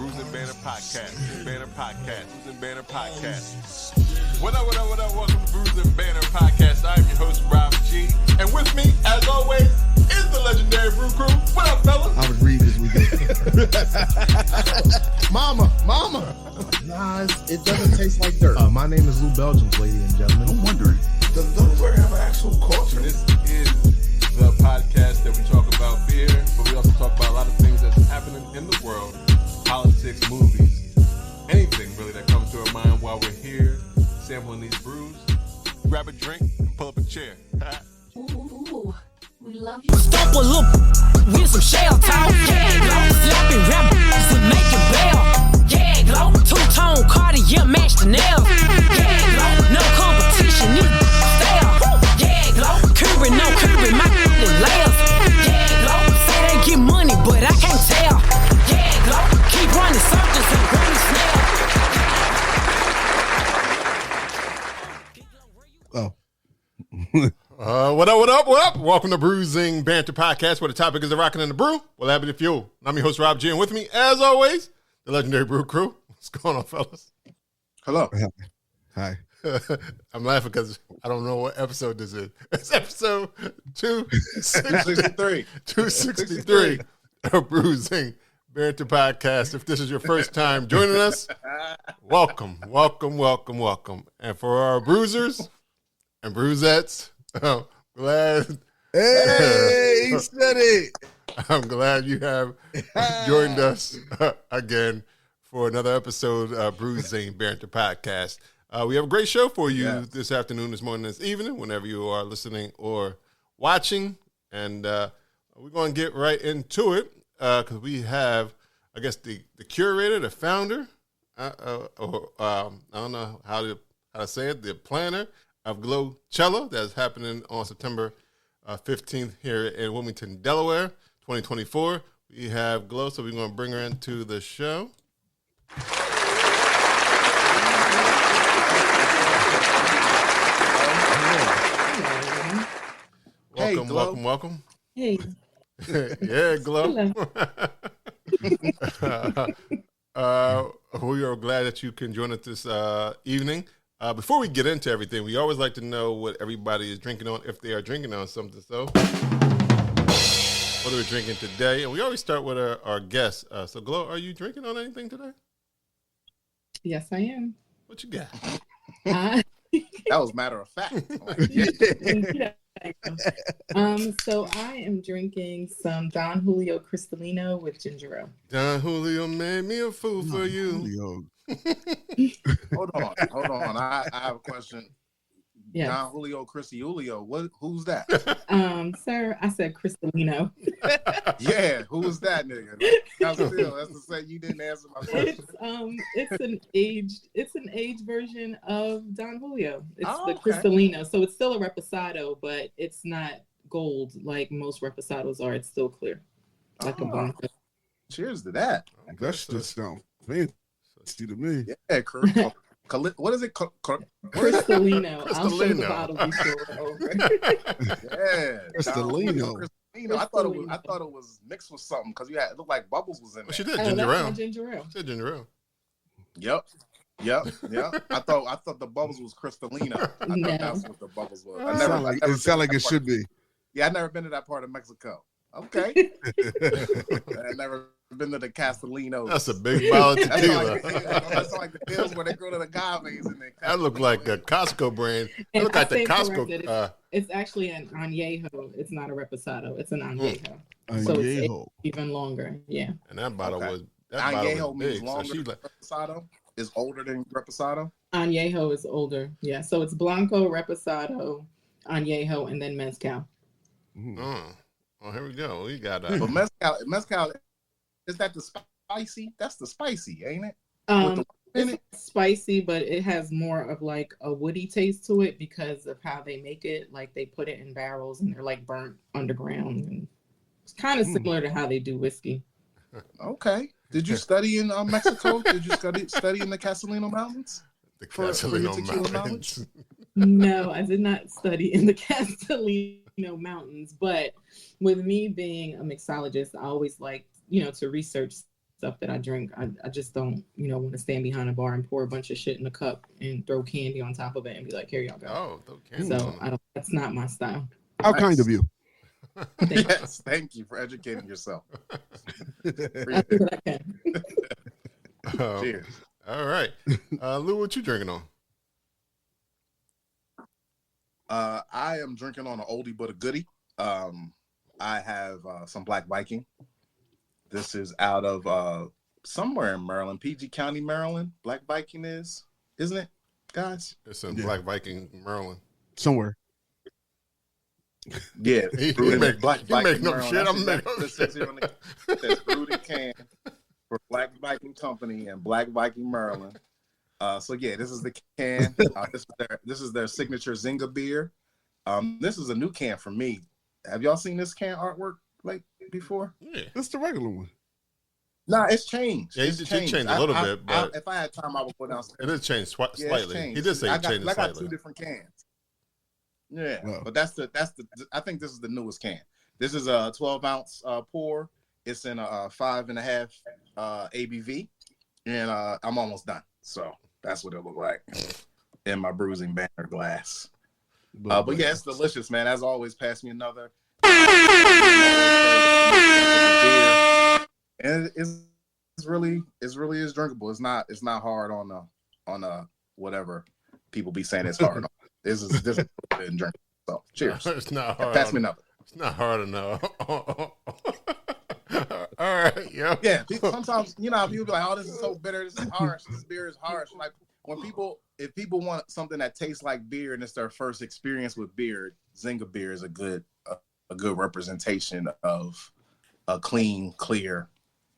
Bruising Banner Podcast. Banner Podcast. Bruising Banner Podcast. What up? Welcome to Bruising Banner Podcast. I'm your host, Rob G. And with me, as always, is the Legendary Brew Crew. What up, fellas? I would read this weekend. Mama. Nah, it doesn't taste like dirt. My name is Lou Belgians, ladies and gentlemen. I'm wondering, does Delaware have an actual culture? This is the podcast that we talk about beer, but we also talk about a lot of things that's happening in the world, politics, movies, anything really that comes to our mind while we're here sampling these brews. Grab a drink and pull up a chair. Ooh, we love you. Stop a look with some shell talk. Yeah, glow, slapping rappers to make it bell. Yeah, glow, two-tone Cartier match the nails. Yeah, glow, no competition, need style. Yeah, glow, curving, no curving, my layers. Yeah, glow, say they get money, but I can't tell. Yeah, glow, keep running circles and running snail. What up? Welcome to Bruising Banter Podcast, where the topic is the rockin' and the brew. Well, happy to fuel. I'm your host, Rob G, and with me, as always, the Legendary Brew Crew. What's going on, fellas? Hello. Hi. I'm laughing because I don't know what episode this is. It's episode 263. 263 of Bruising Banter Podcast. If this is your first time joining us, welcome. And for our bruisers and bruisettes, glad. Hey, he said it. I'm glad you have joined us again for another episode of Bruising Banter Podcast. We have a great show for you this afternoon, this morning, this evening, whenever you are listening or watching. And we're going to get right into it because we have, I guess, the curator, the founder, I don't know how to say it, the planner of GloChella that's happening on September 15th here in Wilmington, Delaware, 2024. We have Glo, so we're going to bring her into the show. Welcome. Hey. Yeah, Glo. We are glad that you can join us this evening. Before we get into everything, we always like to know what everybody is drinking on, if they are drinking on something. So, what are we drinking today? And we always start with our guests. So, Glo, are you drinking on anything today? Yes, I am. What you got? That was matter of fact. So I am drinking some Don Julio Cristalino with ginger ale. Don Julio made me a fool for you. Hold on. I have a question. Yes. Don Julio Cristalino. Who's that? Sir, I said Cristalino. Yeah, who's that nigga? That's to say you didn't answer my question. It's an aged version of Don Julio. It's the okay. Cristalino. So it's still a reposado, but it's not gold like most reposados are. It's still clear. Like a Blanco. Cheers to that. That's just fancy to me. Yeah, what is it? Cristalino. I'll show the bottle before over. Yeah, Cristalino. I thought it was mixed with something because it looked like bubbles was in there. She did ginger ale. Ginger ale. She said ginger ale. Yep. I thought the bubbles was Cristalino. I thought that's what the bubbles was. It sounds like it should be. Yeah, I never been to that part of Mexico. Okay. I never been to the Castellino. That's a big bottle of tequila. That's like the hills where they grow the agaves. That look like a Costco brand. It look like the Costco. It's actually an añejo. It's not a reposado. It's an añejo. Añejo. So it's even longer. Yeah. And that bottle was añejo big. means longer than reposado. Is older than reposado. Añejo is older. Yeah. So it's Blanco, reposado, añejo, and then mezcal. Oh, here we go. We got but mezcal. Is that the spicy? That's the spicy, ain't it? It's spicy, but it has more of like a woody taste to it because of how they make it. Like they put it in barrels and they're like burnt underground. And it's kind of similar to how they do whiskey. Okay. Did you study in Mexico? Did you study in the Castellino Mountains? The Castellino Mountains. No, I did not study in the Castellino Mountains. But with me being a mixologist, I always like to research stuff that I drink. I just don't, want to stand behind a bar and pour a bunch of shit in a cup and throw candy on top of it and be like, here y'all go. Oh, throw candy. So that's not my style. How kind of you. Yes, thank you for educating yourself. I do what I can. Cheers. All right. Lou, what you drinking on? I am drinking on an oldie but a goodie. I have some Black Viking. This is out of somewhere in Maryland, PG County, Maryland. Black Viking isn't it, guys? It's in Black Viking, Maryland. Somewhere. Yeah, He Black make Viking, no Maryland. shit. I'm That's making it says here on the that's brewed in can for Black Viking Company and Black Viking, Maryland. So yeah, this is the can. This is their signature EatsZingabier. This is a new can for me. Have y'all seen this can artwork like before? Yeah. That's the regular one. Nah, it's changed. Yeah, It's it changed a little bit, but if I had time, I would go downstairs. it has changed slightly. Changed. He did say it changed I got slightly. 2 different cans. Yeah, Wow. but that's the. I think this is the newest can. This is a 12-ounce pour. It's in a 5.5 ABV, and I'm almost done. So that's what it looked like in my bruising banner glass. But yeah, it's delicious, man. As always, pass me another. And it's really is drinkable. It's not hard on whatever people be saying it's hard on. This is good and drinkable. So cheers. It's not hard. Pass me another. It's not hard enough. All right, yo. Yeah, sometimes people be like, "Oh, this is so bitter. This is harsh. This beer is harsh." Like if people want something that tastes like beer and it's their first experience with beer, EatsZingabier is a good representation of a clean, clear,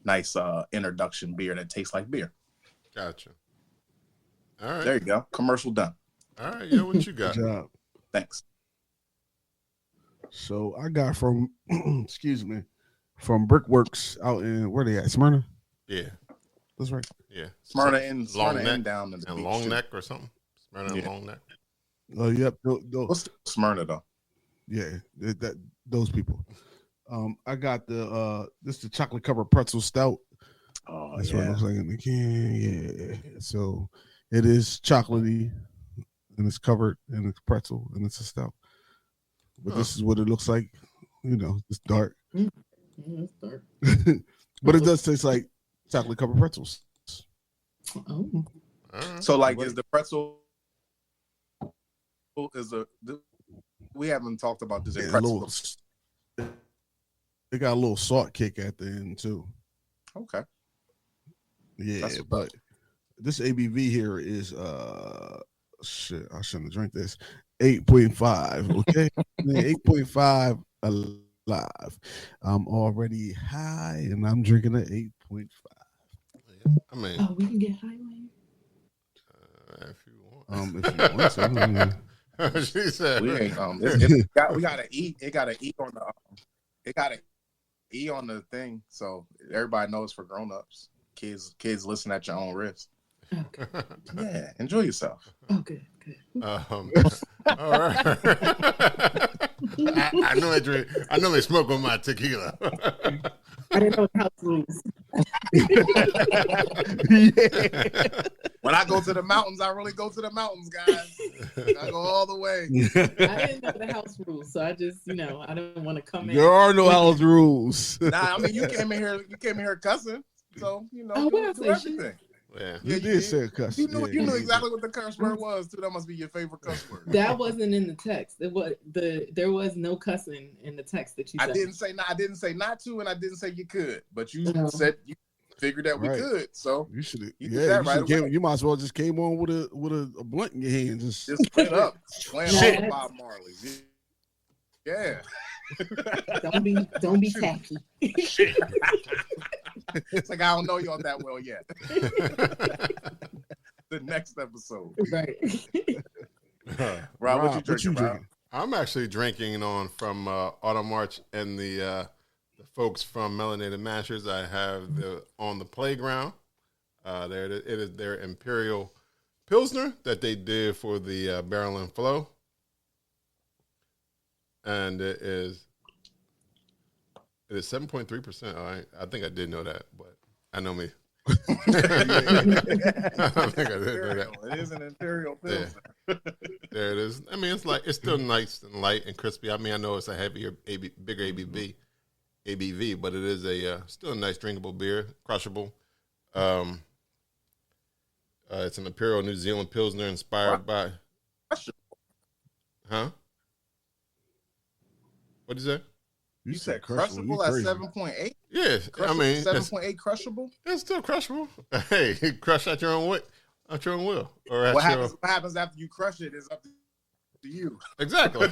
nice introduction beer that tastes like beer. Gotcha. All right. There you go. Commercial done. All right, yo, what you got? Good job. Thanks. So I got from, excuse me, from Brickworks out in, where they at? Smyrna? Yeah. That's right. Yeah. Smyrna and neck down in the and beach, long too. neck or something. Smyrna and Yeah. long neck. Oh, yep. What's Smyrna though? Yeah, those people. I got this the chocolate covered pretzel stout. Oh, That's what it looks like in the can. Yeah. So it is chocolatey and it's covered and it's pretzel and it's a stout. But this is what it looks like. It's dark. It's dark. But it does taste like chocolate covered pretzels. Oh. All right. So is the pretzel we haven't talked about this Yeah, pretzel. They got a little salt kick at the end too. Okay. Yeah, That's what's but this ABV here is shit. I shouldn't have drank this. 8.5. Okay, 8.5 alive. I'm already high, and I'm drinking an 8.5. I mean, Oh, we can get high on if you want. If you want to. She said, We ain't we gotta eat. It gotta eat on the thing, so everybody knows for grown-ups. Kids listen at your own risk. Okay. Yeah, enjoy yourself. Oh, good. all right. I know they drink. I know they smoke on my tequila. I didn't know the house rules. When I go to the mountains, I really go to the mountains, guys. I go all the way. I didn't know the house rules, so I just, I don't want to come in. There are no house rules. Nah, I mean you came in here cussing, so Oh, what do I say, everything. Yeah. You did say a cuss. You knew exactly what the curse word was, too. That must be your favorite cuss word. That wasn't in the text. There was no cussing in the text that you said. I didn't say not to, and I didn't say you could, but you No. said you figured that we Right. could. So You should have. You Yeah, did that you, right came, away. you might as well just came on with a blunt in your hand. Just straight up, playing all Shit. the Bob Marley's. Yeah. Don't be tacky. It's like I don't know y'all that well yet. The next episode. Right. Rob, what you drinking, Rob? I'm actually drinking on from Autumn March and the folks from Melanated Mashers. I have the On the Playground. It is their Imperial Pilsner that they did for the Barrel and Flow. And it is 7.3%. I think I did know that, but I know me. I don't think I did that. It is an imperial pilsner. Yeah. There it is. I mean, it's still nice and light and crispy. I mean, I know it's a heavier, bigger ABV, but it is still a nice drinkable beer, crushable. It's an Imperial New Zealand Pilsner inspired by. Huh? What'd you say? You said crushable at 7.8? Yeah, I mean 7.8 crushable. It's still crushable. Hey, crush at your own will, or at what happens after you crush it is up to you. Exactly.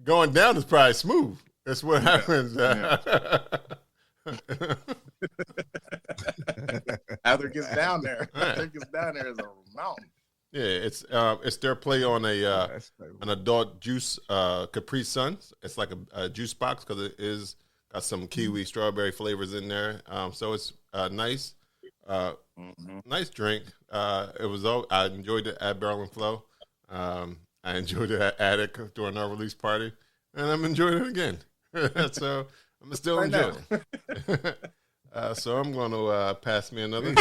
Going down is probably smooth. That's what happens. Yeah. After it gets down there, is a mountain. Yeah, it's their play on an adult juice Capri Sun. It's like a juice box because it is got some kiwi strawberry flavors in there. So it's nice, nice drink. I enjoyed it at Barrel and Flow. I enjoyed it at Attic during our release party, and I'm enjoying it again. So I'm still enjoying it. So I'm going to pass me another.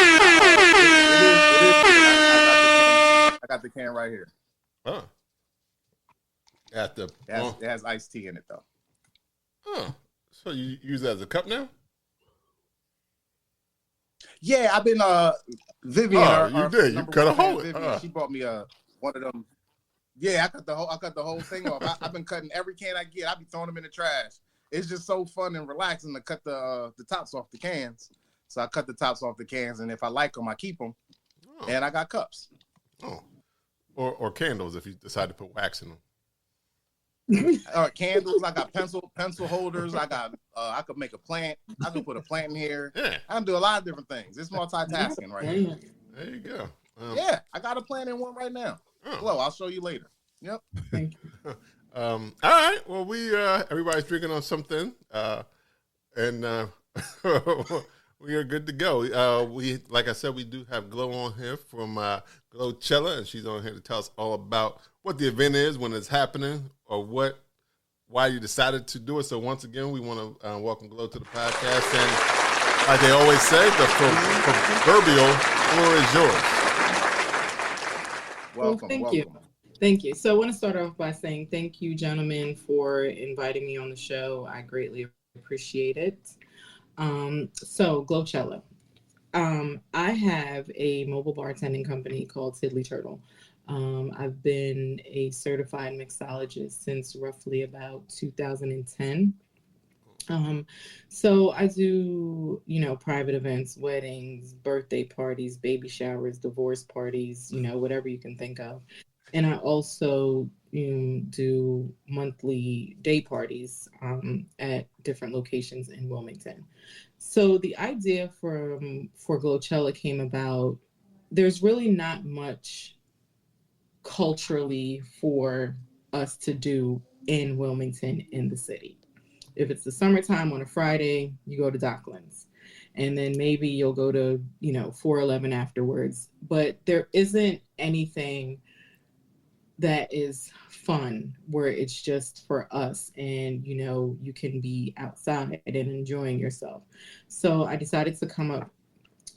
I got the can right here. Oh. It has iced tea in it, though. Oh. So you use it as a cup now? Yeah, I've been Vivian. Oh, you did. You cut a hole. She bought me one of them. Yeah, I cut the whole thing off. I've been cutting every can I get. I be throwing them in the trash. It's just so fun and relaxing to cut the tops off the cans. So I cut the tops off the cans, and if I like them, I keep them. Oh. And I got cups. Oh, or candles if you decide to put wax in them. Candles. I got pencil holders. I got. I could make a plant. I could put a plant in here. Yeah. I can do a lot of different things. It's multitasking right here. There you go. Yeah, I got a plant in one right now. Oh. Well, I'll show you later. Yep. Thank you. All right. Well, we everybody's drinking on something, and we are good to go. We, like I said, we do have Glo on here from GloChella, and she's on here to tell us all about what the event is, when it's happening, or why you decided to do it. So once again, we want to welcome Glo to the podcast, and like they always say, the proverbial floor is yours. Welcome. Thank you. Thank you. So I want to start off by saying thank you, gentlemen, for inviting me on the show. I greatly appreciate it. So GloChella. I have a mobile bartending company called Tiddly Turtle. I've been a certified mixologist since roughly about 2010. So I do, private events, weddings, birthday parties, baby showers, divorce parties, whatever you can think of. And I also do monthly day parties at different locations in Wilmington. So the idea for GloChella came about. There's really not much culturally for us to do in Wilmington in the city. If it's the summertime on a Friday, you go to Docklands. And then maybe you'll go to, 411 afterwards. But there isn't anything that is fun where it's just for us and, you can be outside and enjoying yourself. So I decided to come up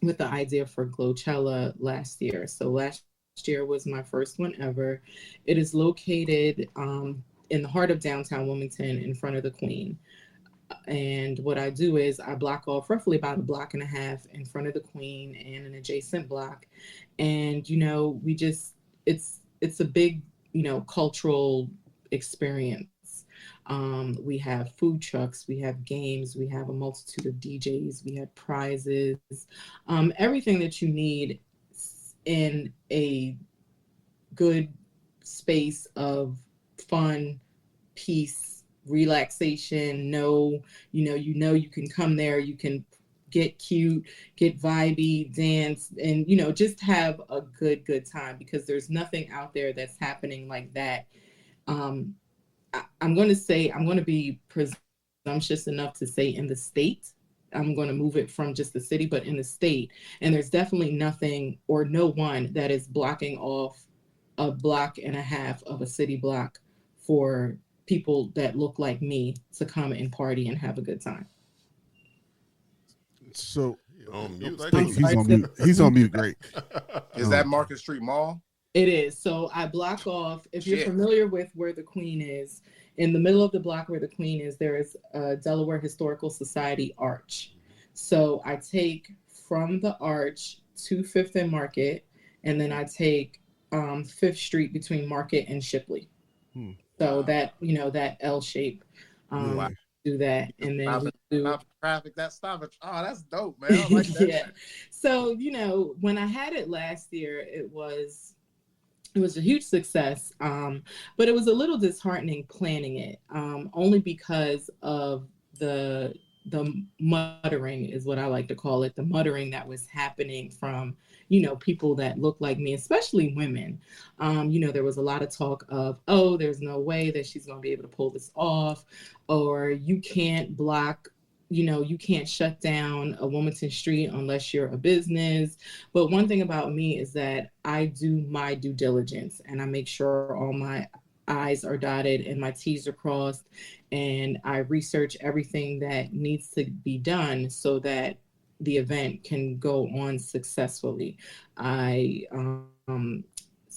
with the idea for GloChella last year. So last year was my first one ever. It is located in the heart of downtown Wilmington in front of the Queen. And what I do is I block off roughly about a block and a half in front of the Queen and an adjacent block. And, it's a big, cultural experience. We have food trucks, we have games, we have a multitude of DJs, we have prizes, everything that you need in a good space of fun, peace, relaxation. You can come there, you can get cute, get vibey, dance, and just have a good time, because there's nothing out there that's happening like that. I'm going to be presumptuous enough to say in the state. I'm going to move it from just the city, but in the state. And there's definitely nothing or no one that is blocking off a block and a half of a city block for people that look like me to come and party and have a good time. So On mute, like He's on mute. He's on mute. Great. Is that Market Street Mall? It is. So I block off. If you're familiar with where the Queen is, in the middle of the block where the Queen is, there is a Delaware Historical Society arch. So I take from the arch to 5th and Market, and then I take 5th Street between Market and Shipley. So that, that L shape. Do that, and then we do traffic. That stop it. Oh, that's dope, man. I like that. Yeah. So when I had it last year, it was a huge success, but it was a little disheartening planning it, only because of the muttering is what I like to call it, the muttering that was happening from people that look like me, especially women. There was a lot of talk of, oh, there's no way that she's going to be able to pull this off, or you can't block, you can't shut down a Wilmington Street unless you're a business. But one thing about me is that I do my due diligence, and I make sure all my I's are dotted and my T's are crossed, and I research everything that needs to be done so that the event can go on successfully. I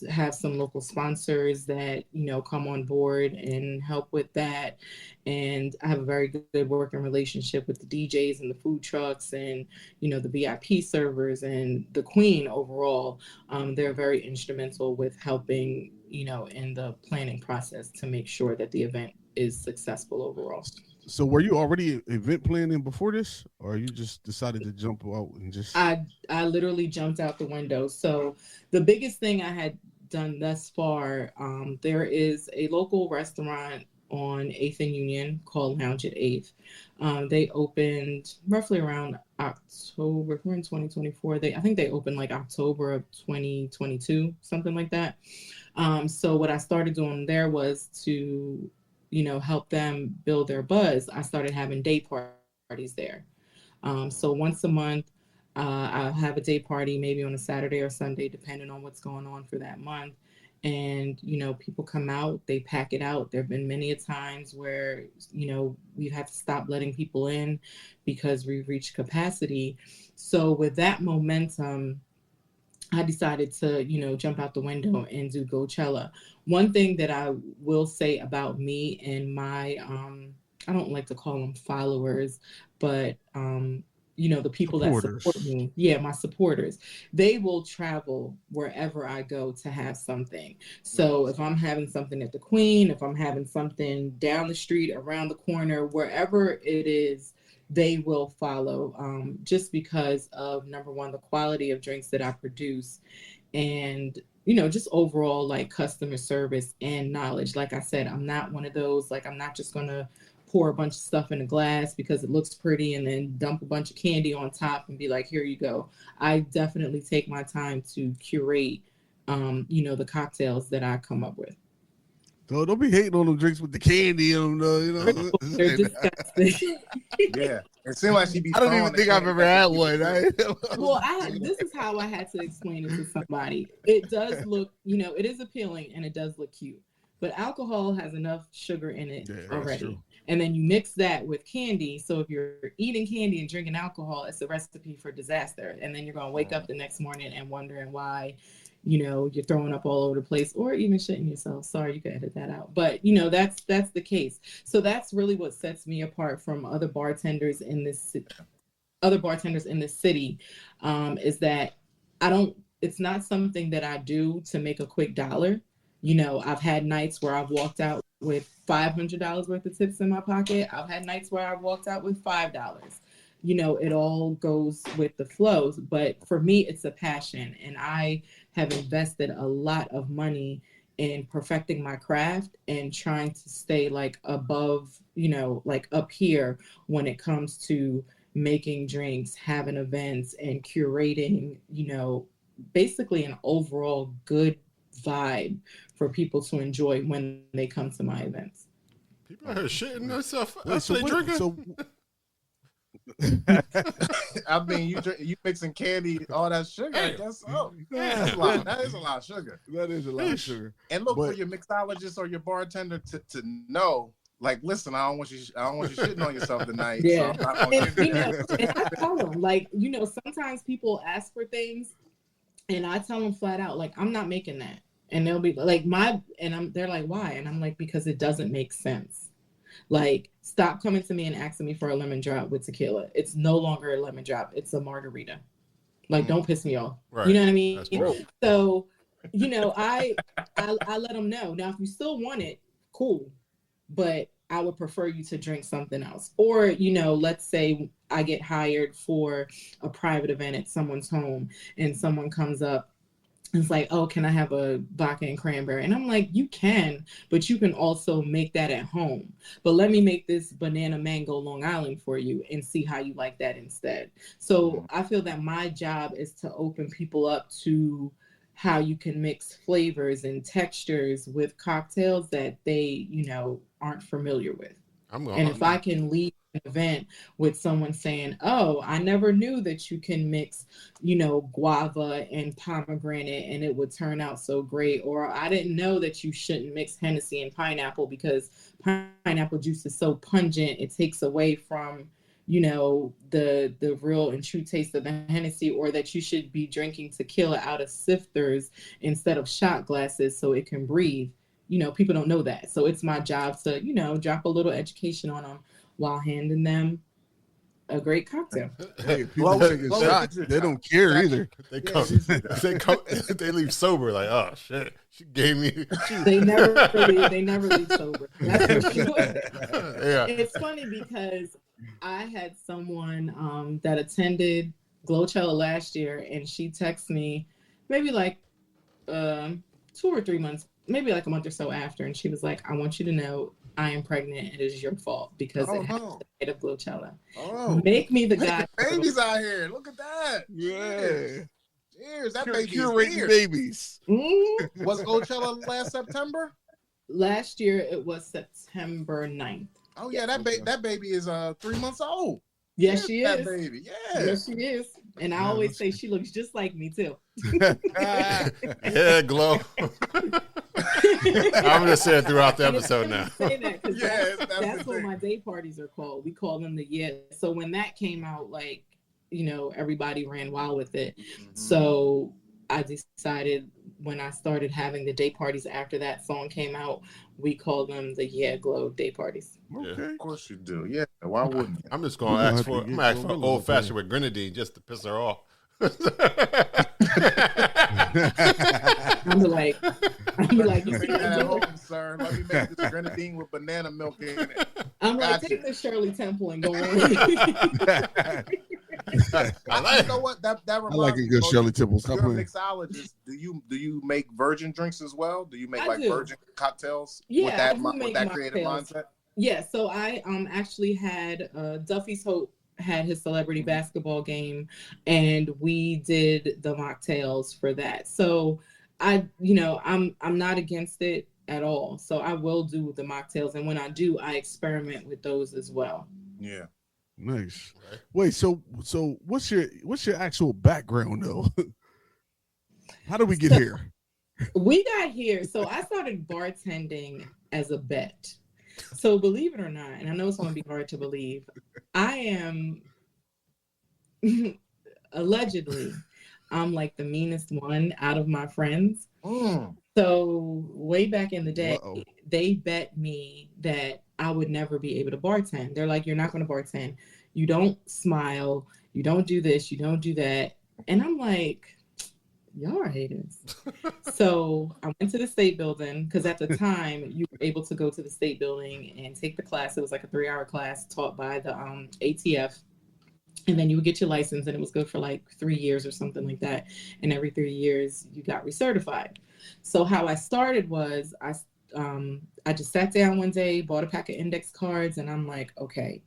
have some local sponsors that come on board and help with that, and I have a very good working relationship with the DJs and the food trucks and the VIP servers and the Queen overall. They're very instrumental with helping in the planning process to make sure that the event is successful overall. So were you already event planning before this, or you just decided to jump out and just? I literally jumped out the window. So the biggest thing I had done thus far, there is a local restaurant on 8th and Union called Lounge at 8th. They opened roughly around October. We're in 2024. I think they opened like October of 2022, something like that. So what I started doing there was to help them build their buzz. I started having day parties there. So once a month, I'll have a day party, maybe on a Saturday or Sunday, depending on what's going on for that month. And, people come out, they pack it out. There have been many a times where, we've had to stop letting people in because we've reached capacity. So with that momentum, I decided to, jump out the window and do GloChella. One thing that I will say about me and my, I don't like to call them followers, but, the people supporters that support me. Yeah, my supporters. They will travel wherever I go to have something. So if I'm having something at the Queen, if I'm having something down the street, around the corner, wherever it is, they will follow, just because of, number one, the quality of drinks that I produce, and just overall like customer service and knowledge. Like I said, I'm not one of those, like, I'm not just gonna pour a bunch of stuff in a glass because it looks pretty and then dump a bunch of candy on top and be like, here you go. I definitely take my time to curate, the cocktails that I come up with. So don't be hating on them drinks with the candy in them, though. They're disgusting. Yeah, it seems like she be. I don't even think I've ever had one. Well, this is how I had to explain it to somebody. It does look, it is appealing and it does look cute, but alcohol has enough sugar in it already. And then you mix that with candy. So if you're eating candy and drinking alcohol, it's a recipe for disaster. And then you're going to wake up the next morning and wondering why, you're throwing up all over the place, or even shitting yourself. Sorry, you can edit that out. But, that's the case. So that's really what sets me apart from other bartenders in this city, is that it's not something that I do to make a quick dollar. I've had nights where I've walked out with $500 worth of tips in my pocket. I've had nights where I've walked out with $5. It all goes with the flows. But for me, it's a passion. And I have invested a lot of money in perfecting my craft and trying to stay like above, like up here when it comes to making drinks, having events, and curating, basically an overall good vibe for people to enjoy when they come to my events. People are shitting themselves after they drinking. I mean, you mixing candy, all that sugar. I guess so. That is a lot of sugar. That is a lot of sugar. And look, for your mixologist or your bartender to know, like, listen, I don't want you shitting on yourself tonight. Yeah. So I'm not gonna give you And that. I tell them, like, sometimes people ask for things, and I tell them flat out, like, I'm not making that. And they'll be like, they're like, why? And I'm like, because it doesn't make sense. Like, stop coming to me and asking me for a lemon drop with tequila. It's no longer a lemon drop. It's a margarita. Like, don't piss me off. Right. You know what I mean? That's true. So, I let them know. Now, if you still want it, cool. But I would prefer you to drink something else. Or, let's say I get hired for a private event at someone's home and someone comes up. It's like, oh, can I have a vodka and cranberry? And I'm like, you can, but you can also make that at home. But let me make this banana mango Long Island for you and see how you like that instead. So I feel that my job is to open people up to how you can mix flavors and textures with cocktails that they, aren't familiar with. If I can lead an event with someone saying, oh, I never knew that you can mix, guava and pomegranate and it would turn out so great. Or I didn't know that you shouldn't mix Hennessy and pineapple because pineapple juice is so pungent. It takes away from, the real and true taste of the Hennessy, or that you should be drinking tequila out of sifters instead of shot glasses so it can breathe. People don't know that. So it's my job to, drop a little education on them while handing them a great cocktail. Hey, people taking shots. They don't care either. They leave sober. Like, oh shit, she gave me. They never leave sober. That's for sure. Yeah. It's funny because I had someone that attended GloChella last year, and she texted me maybe like 2 or 3 months. Maybe like a month or so after, and she was like, I want you to know I am pregnant. It is your fault because it has the date of GloChella. Make me the guy. Babies out here. Look at that. Yeah. Cheers. That baby curating is babies. Was GloChella last September? Last year it was September 9th. Oh yeah, that baby is 3 months old. Yes, she that is. Baby. Yeah. Yes, she is. And I always say she looks just like me too. Yeah, Glo. I'm gonna say it throughout the episode now. Say that because that's what my day parties are called. We call them the So when that came out, like, everybody ran wild with it. So I decided when I started having the day parties after that song came out, we call them the Glo day parties. Okay. Of course you do. Yeah. Why wouldn't you? I'm just gonna ask for an old fashioned with grenadine just to piss her off. I'm like, you Take that at home, sir. Let me make this grenadine with banana milk in it. I'm like, take the Shirley Temple and go on. You know what? That reminds me. I like a good Shirley Temple. You're a mixologist. Do you make virgin drinks as well? Do you make virgin cocktails? Yeah, with that creative mindset. Yeah. So I actually had Duffy's Hope had his celebrity basketball game, and we did the mocktails for that. So I'm not against it at all. So I will do the mocktails, and when I do, I experiment with those as well. Yeah. Nice. Wait, so what's your actual background though? How did we get here? We got here. So I started bartending as a bet. So believe it or not, and I know it's going to be hard to believe, I am allegedly, I'm like the meanest one out of my friends. So way back in the day, they bet me that I would never be able to bartend. They're like, you're not going to bartend. You don't smile. You don't do this. You don't do that. And I'm like, y'all are haters. So I went to the state building because at the time you were able to go to the state building and take the class. It was like a 3-hour class taught by the ATF. And then you would get your license, and it was good for like 3 years or something like that. And every 3 years you got recertified. So how I started was I just sat down one day, bought a pack of index cards, and I'm like, okay,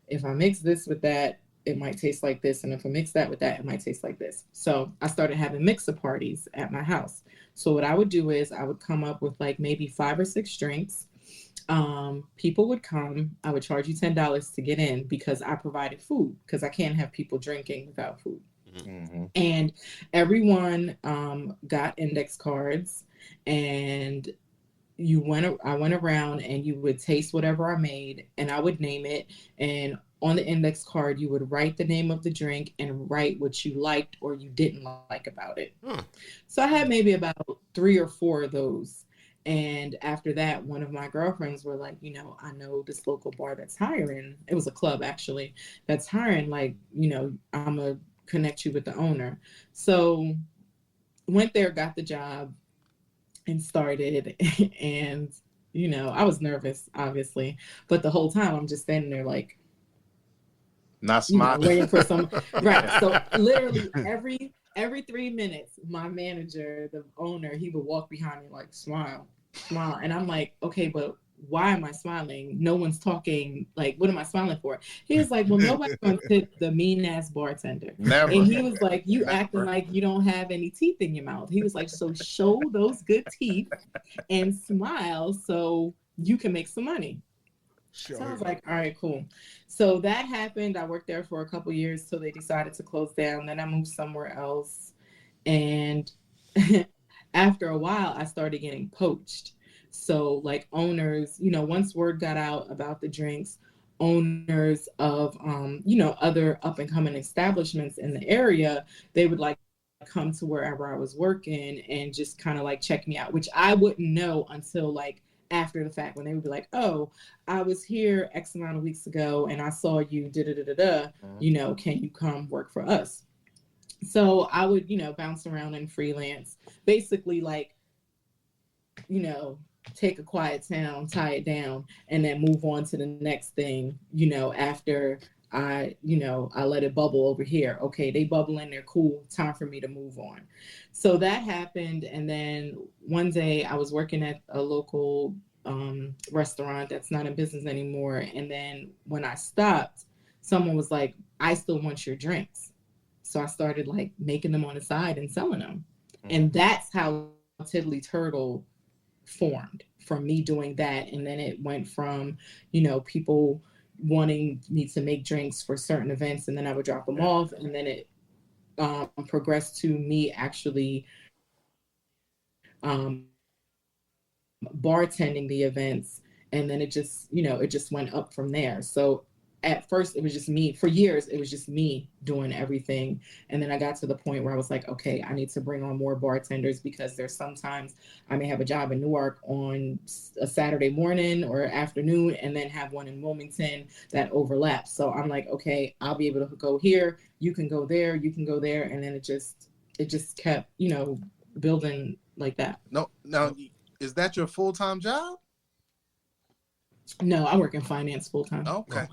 if I mix this with that, it might taste like this. And if I mix that with that, it might taste like this. So I started having mixer parties at my house. So what I would do is I would come up with like maybe 5 or 6 drinks. People would come. I would charge you $10 to get in because I provided food, because I can't have people drinking without food. Mm-hmm. And everyone got index cards, and I went around and you would taste whatever I made and I would name it. And on the index card, you would write the name of the drink and write what you liked or you didn't like about it. So I had maybe about 3 or 4 of those. And after that, one of my girlfriends were like, you know, I know this local bar that's hiring. It was a club actually that's hiring. Like, you know, I'm going to connect you with the owner. So went there, got the job and started. And, you know, I was nervous, obviously. But the whole time I'm just standing there like, not smiling, waiting for some. Right. So literally every 3 minutes, my manager, the owner, he would walk behind me like, smile. And I'm like, okay, but why am I smiling? No one's talking. Like, what am I smiling for? He was like, well, nobody's going to tip the mean ass bartender. Never. And he was like, you Never. Acting like you don't have any teeth in your mouth. He was like, so show those good teeth and smile so you can make some money. So I was like, all right, cool. So that happened. I worked there for a couple years till they decided to close down. Then I moved somewhere else. And after a while, I started getting poached. So like owners, you know, once word got out about the drinks, owners of, you know, other up and coming establishments in the area, they would like come to wherever I was working and just kind of like check me out, which I wouldn't know until like after the fact, when they would be like, oh, I was here X amount of weeks ago and I saw you, you know, can you come work for us? So I would, you know, bounce around and freelance, basically like, you know, take a quiet town, tie it down, and then move on to the next thing, you know, after I let it bubble over here. Okay, they bubbling, they're cool, time for me to move on. So that happened. And then one day I was working at a local restaurant that's not in business anymore. And then when I stopped, someone was like, I still want your drinks. So I started like making them on the side and selling them. And that's how Tiddly Turtle formed, from me doing that. And then it went from, you know, people wanting me to make drinks for certain events, and then I would drop them off, and then it progressed to me actually bartending the events, and then it just, you know, it just went up from there. So at first it was just me. For years it was just me doing everything, and then I got to the point where I was like, okay, I need to bring on more bartenders, because there's sometimes I may have a job in Newark on a Saturday morning or afternoon and then have one in Wilmington that overlaps. So I'm like, okay, I'll be able to go here, you can go there, you can go there, and then it just kept, you know, building like that. No, is that your full-time job? No, I work in finance full time. Okay.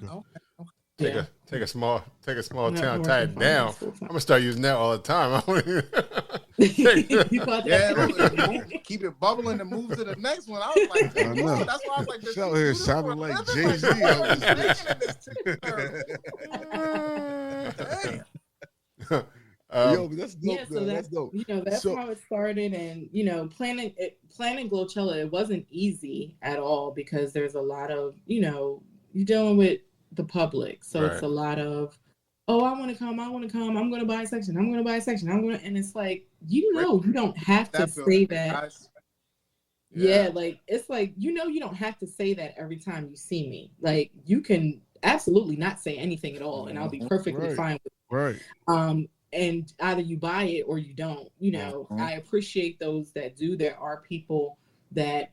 Take a small town, tie it down. I'm gonna start using that all the time. You caught that? Keep it bubbling and move to the next one. I was like, I know. That's why I was like, this Show here sounding like Jay-Z. Yo, but that's dope. So that's dope. You know, that's how it started. And, you know, planning GloChella, it wasn't easy at all, because there's a lot of, you know, you're dealing with the public. So It's a lot of, oh, I want to come. I'm going to buy a section. And it's like, you know, you don't have to say that. Yeah, like, it's like, you know, you don't have to say that every time you see me. Like, you can absolutely not say anything at all, and I'll be perfectly fine with it. Right. And either you buy it or you don't. You know, I appreciate those that do. There are people that,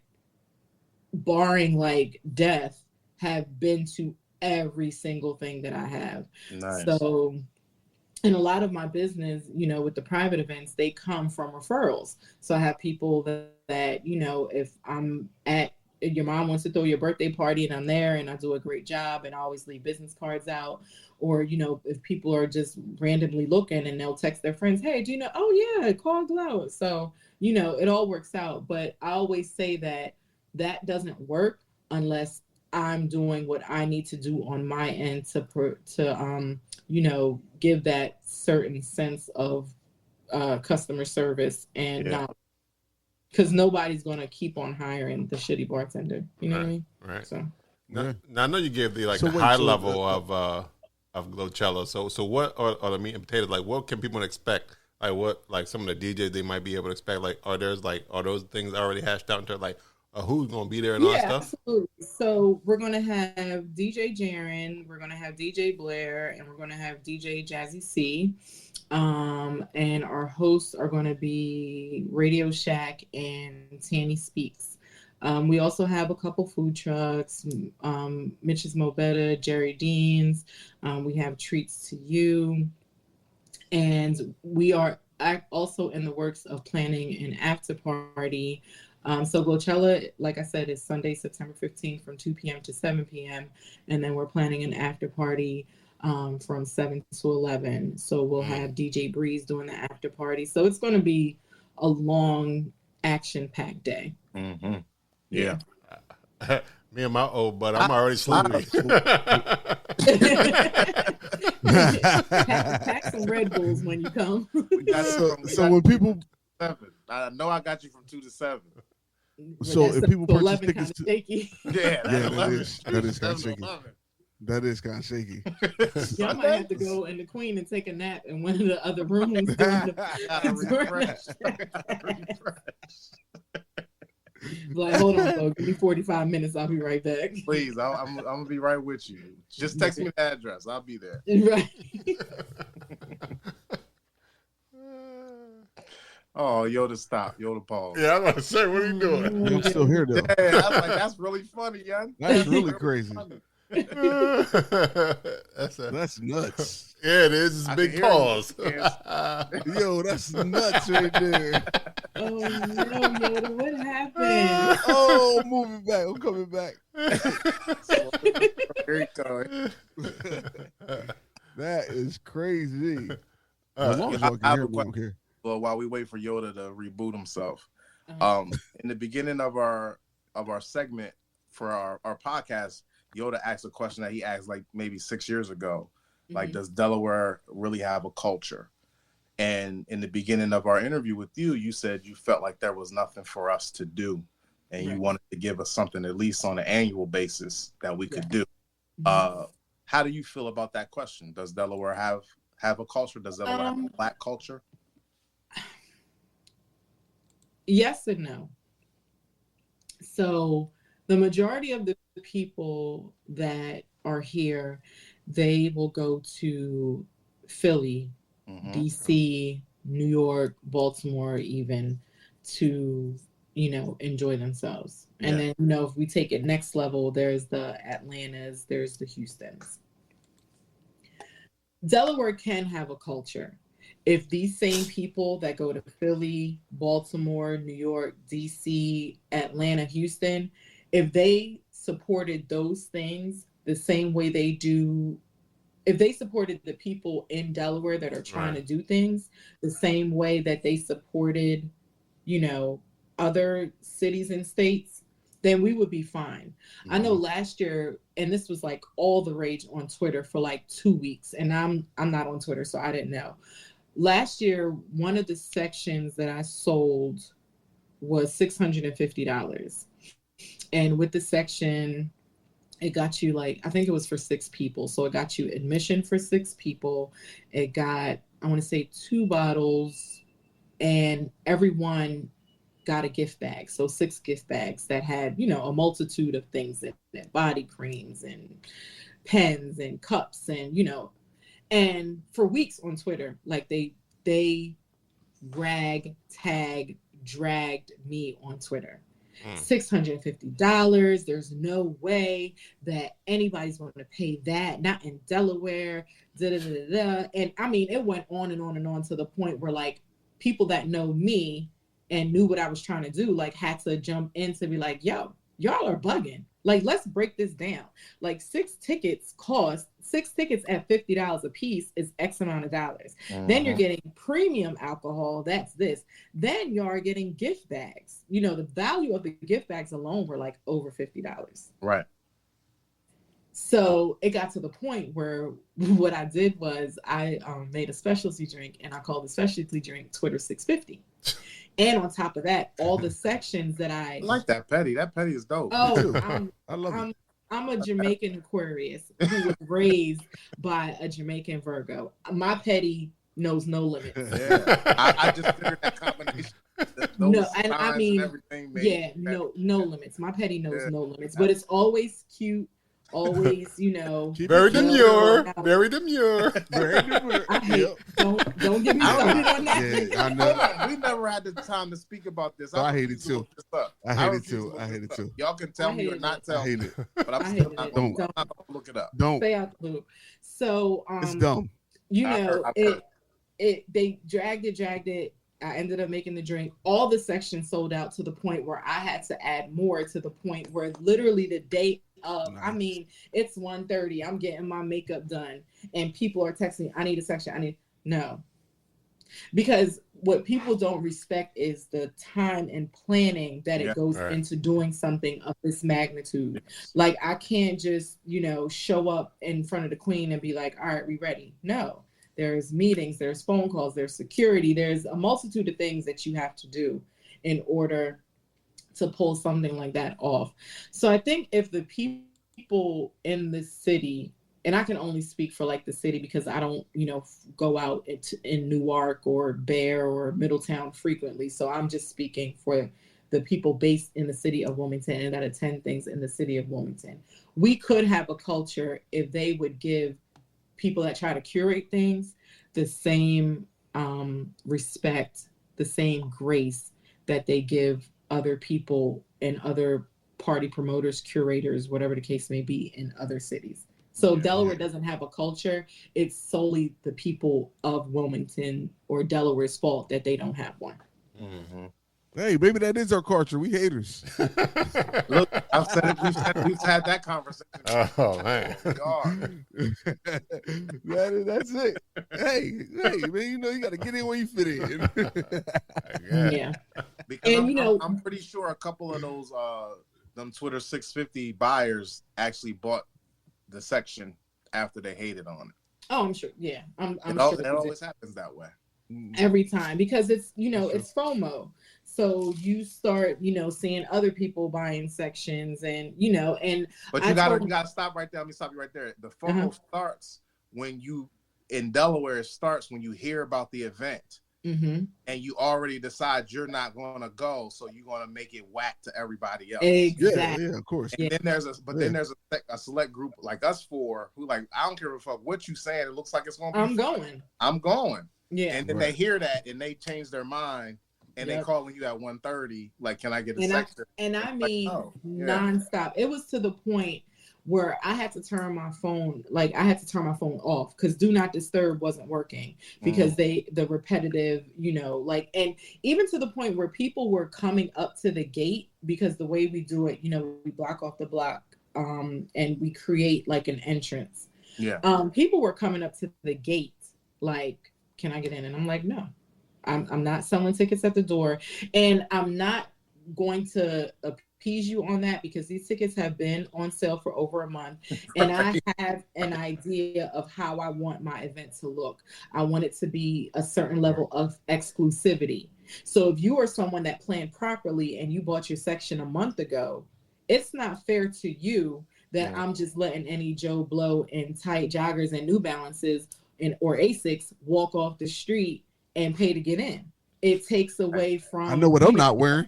barring like death, have been to every single thing that I have. Nice. So, and a lot of my business, you know, with the private events, they come from referrals. So I have people that, you know, if I'm at, your mom wants to throw your birthday party and I'm there and I do a great job and I always leave business cards out. Or, you know, if people are just randomly looking and they'll text their friends, hey, do you know, oh yeah, call Glo. So, you know, it all works out. But I always say that doesn't work unless I'm doing what I need to do on my end to you know, give that certain sense of customer service and not, because nobody's going to keep on hiring the shitty bartender. You know what I mean? Right. So now I know you gave the high level of GloChella. So what are the meat and potatoes? Like, what can people expect? Like, what, like some of the DJs they might be able to expect? Like, are those things already hashed out into like, who's going to be there and all that stuff? Absolutely. So we're going to have DJ Jaron, we're going to have DJ Blair, and we're going to have DJ Jazzy C. And our hosts are going to be Radio Shack and Tanny Speaks. We also have a couple food trucks, Mitch's Mobetta, Jerry Dean's. We have Treats to You. And we are also in the works of planning an after party. So GloChella, like I said, is Sunday, September 15th from 2 p.m. to 7 p.m. And then we're planning an after party from 7 to 11. So we'll have DJ Breeze doing the after party. So it's going to be a long, action-packed day. Mm-hmm. Yeah. Me and my old butt, I'm already sleepy. Pack some Red Bulls when you come. So when people, 7. I know I got you from 2 to 7. So if people purchase 11 tickets to, shaky. Yeah, that is kind of shaky. 11. That is kind of shaky. Y'all might have to go in the Queen and take a nap in one of the other rooms. Like, hold on, folks. Give me 45 minutes. I'll be right back. Please, I'm gonna be right with you. Just text me the address. I'll be there. Right. Oh, Yoda, stop. Yoda, pause. Yeah, I'm about to say, what are you doing? I'm still here though. Yeah, I was like, that's really funny, young. That's really crazy. That's nuts. Yeah, it is. It's a big pause. Yo, that's nuts right there. Oh no, Yoda, what happened? Oh, moving back. I'm coming back. Here he goes. That is crazy. As long as y'all can hear me, I don't care. Well, while we wait for Yoda to reboot himself, in the beginning of our segment for our podcast, Yoda asked a question that he asked like maybe 6 years ago. Like, does Delaware really have a culture? And in the beginning of our interview with you, you said you felt like there was nothing for us to do. And you wanted to give us something at least on an annual basis that we could do. How do you feel about that question? Does Delaware have a culture? Does Delaware have a Black culture? Yes and no. So the majority of the people that are here, they will go to Philly, DC, New York, Baltimore, even to, enjoy themselves. And then, if we take it next level, there's the Atlantas, there's the Houstons. Delaware can have a culture. If these same people that go to Philly, Baltimore, New York, DC, Atlanta, Houston, if they supported those things the same way they do, if they supported the people in Delaware that are trying to do things the same way that they supported, other cities and states, then we would be fine. I know last year, and this was like all the rage on Twitter for like 2 weeks, and I'm not on Twitter, so I didn't know. Last year, one of the sections that I sold was $650. And with the section, it got you I think it was for 6 people. So it got you admission for 6 people. It got, I want to say 2 bottles, and everyone got a gift bag. So 6 gift bags that had, a multitude of things in it, body creams and pens and cups and, and for weeks on Twitter, they dragged me on Twitter. $650. There's no way that anybody's going to pay that. Not in Delaware. And I mean, it went on and on and on to the point where people that know me and knew what I was trying to do, had to jump in to be like, yo, y'all are bugging. Let's break this down. 6 tickets at $50 a piece is X amount of dollars. Then you're getting premium alcohol. That's this. Then you are getting gift bags. The value of the gift bags alone were over $50. Right. So it got to the point where what I did was I made a specialty drink, and I called the specialty drink Twitter 650. And on top of that, all the sections that I like that petty. That petty is dope. Oh, I love it. I'm a Jamaican Aquarius who was raised by a Jamaican Virgo. My petty knows no limits. Yeah, I just figured that combination. No No, and I signs mean, and everything. yeah, no limits. My petty knows no limits, but it's always cute. Always, very demure. Very demure. Very demure. I hate. Don't get me started on that. Yeah, I know. We never had the time to speak about this. I hate it too. I hate it too. Y'all can tell me or not tell me, but I'm still not going to look it up. Don't stay out the loop. So it's dumb. They dragged it. I ended up making the drink. All the sections sold out to the point where I had to add more, to the point where literally the date of, nice. I mean, it's 1:30. I'm getting my makeup done and people are texting, I need a section. No. Because what people don't respect is the time and planning that it goes into doing something of this magnitude. Like, I can't just, show up in front of the queen and be like, all right, we ready. No. There's meetings, there's phone calls, there's security, there's a multitude of things that you have to do in order to pull something like that off. So I think if the people in the city, and I can only speak for like the city because I don't, go out in Newark or Bear or Middletown frequently. So I'm just speaking for the people based in the city of Wilmington and that attend things in the city of Wilmington. We could have a culture if they would give people that try to curate things the same respect, the same grace that they give other people and other party promoters, curators, whatever the case may be in other cities. So Delaware doesn't have a culture. It's solely the people of Wilmington or Delaware's fault that they don't have one. Mm-hmm. Hey, maybe that is our culture. We haters. Look, I've said it. We've had that conversation. Oh man, that's it. Hey, man, you got to get in where you fit in. Yeah, because I'm pretty sure a couple of those them Twitter 650 buyers actually bought the section after they hated on it. Oh, I'm sure. Yeah, I'm sure. It always happens that way. Every time, because it's it's FOMO. So you start seeing other people buying sections and but you gotta stop right there. Let me stop you right there. The FOMO starts when in Delaware, it starts when you hear about the event and you already decide you're not going to go, so you're going to make it whack to everybody else. Exactly. Yeah, of course. And then there's a select group like us four who like, I don't care if what you saying, it looks like it's going to be I'm going. Yeah. And then they hear that and they change their mind and they calling you at 1:30, like, can I get a section? I mean, nonstop. It was to the point where I had to turn my phone off because Do Not Disturb wasn't working because the repetitive, and even to the point where people were coming up to the gate because the way we do it, we block off the block and we create like an entrance. Yeah. People were coming up to the gate like, can I get in? And I'm like, no, I'm not selling tickets at the door. And I'm not going to appease you on that because these tickets have been on sale for over a month. And I have an idea of how I want my event to look. I want it to be a certain level of exclusivity. So if you are someone that planned properly and you bought your section a month ago, it's not fair to you that I'm just letting any Joe Blow in tight joggers and New Balances or Asics walk off the street and pay to get in. It takes away from. I know what I'm not wearing.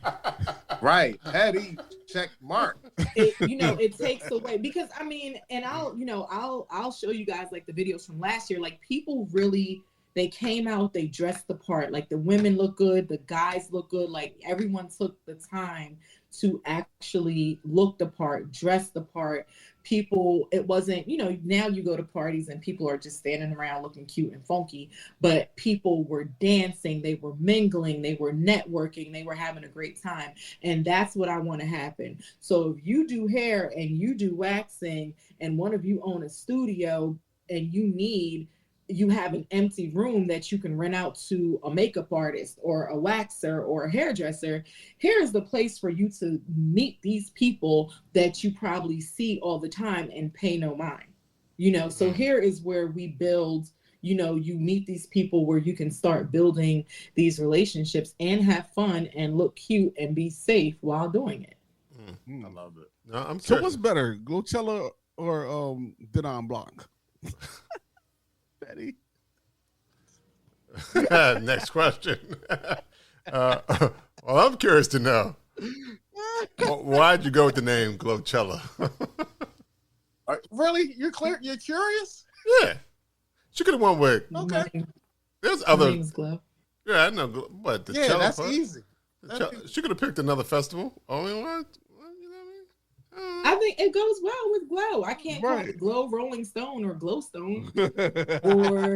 Right, petty check mark. It takes away because I mean, and I'll show you guys like the videos from last year. Like people really, they came out, they dressed the part. Like the women look good, the guys look good. Like everyone took the time to actually look the part, dress the part. People, it wasn't, now you go to parties and people are just standing around looking cute and funky, but people were dancing, they were mingling, they were networking, they were having a great time. And that's what I want to happen. So if you do hair and you do waxing and one of you own a studio and you have an empty room that you can rent out to a makeup artist or a waxer or a hairdresser, here's the place for you to meet these people that you probably see all the time and pay no mind. So here is where we build, you meet these people where you can start building these relationships and have fun and look cute and be safe while doing it. I love it. No, so what's better, GloChella or Denon Blanc? Betty. Next question. Well, I'm curious to know. Why'd you go with the name GloChella? Really? You're curious? Yeah. She could have went with. Okay. There's other. My name's Glow. Yeah, I know. What? The Chella that's part? easy. She could have picked another festival. Only one. You know what I I think it goes well with Glow. I can't call it Glow Rolling Stone or Glowstone. Or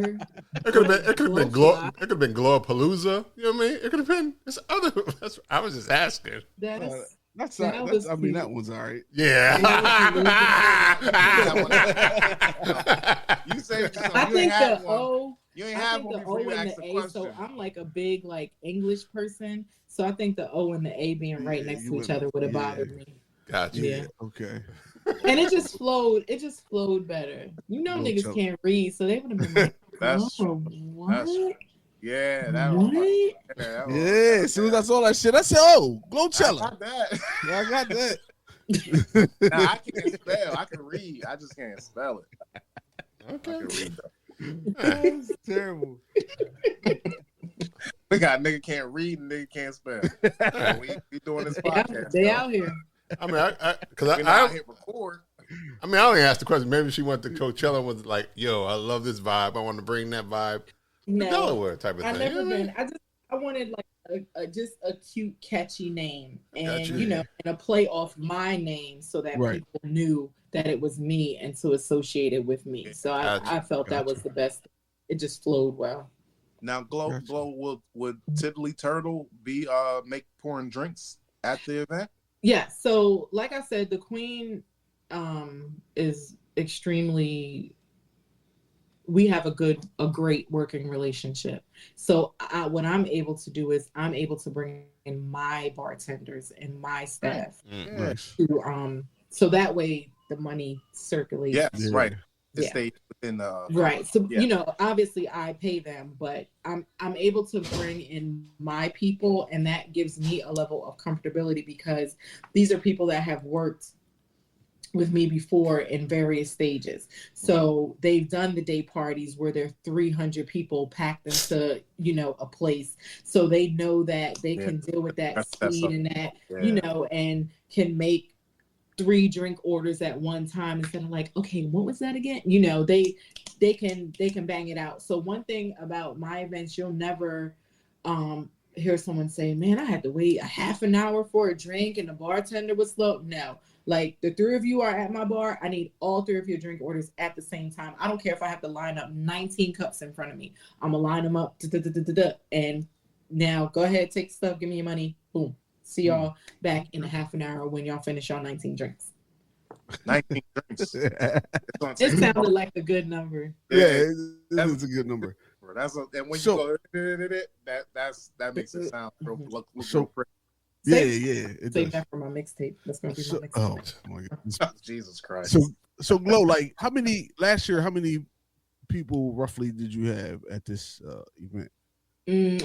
it could have been Glow. It could have been Glowpalooza. You know what I mean? It could have been. It's other. I was just asking. That's that was I mean, that one's all right. Yeah. You say I think the O. You ain't have one before you asked the question. So I'm like a big English person. So I think the O and the A being right next to each other would have bothered me. Gotcha. Yeah. Okay. And it just flowed. It just flowed better. You know, niggas can't read, so they would have been like, what? Yeah, that what? Yeah, as soon as I saw that shit, I said, "Oh, GloChella." I got that. Yeah, I got that. Now, I can't spell. I can read. I just can't spell it. Okay. I can read though. That's terrible. We got nigga can't read and nigga can't spell. We doing this podcast. They out here. I mean, because I hit record. I mean, I only asked the question. Maybe she went to Coachella and was like, "Yo, I love this vibe. I want to bring that vibe to Delaware type of thing." I've never been. I wanted like just a cute, catchy name, and and a play off my name so that people knew that it was me and to associate it with me. So I felt that was the best. It just flowed well. Now, Glow would Tiddly Turtle be pouring drinks at the event? Yeah. So, like I said, the Queen is extremely. We have a great working relationship. So what I'm able to do is I'm able to bring in my bartenders and my staff to so that way the money circulates. Yes, right. It stays within right. So obviously I pay them, but I'm able to bring in my people, and that gives me a level of comfortability because these are people that have worked with me before in various stages. So they've done the day parties where there are 300 people packed into, a place. So they know that they can deal with that speed and that, and can make 3 drink orders at one time instead of like, okay, what was that again? They can bang it out. So one thing about my events, you'll never hear someone say, man, I had to wait a half an hour for a drink and the bartender was slow. No. Like, the 3 of you are at my bar, I need all 3 of your drink orders at the same time. I don't care if I have to line up 19 cups in front of me. I'm going to line them up. And now go ahead, take stuff, give me your money. Boom. See y'all back in a half an hour when y'all finish y'all 19 drinks. 19 drinks. It sounded like a good number. Yeah, that's a good number. And when you go, that makes it sound look pretty. Yeah, it Save does. that for my mixtape. That's gonna be my mixtape. Oh my God. Jesus Christ. So Glow, like last year, how many people roughly did you have at this event?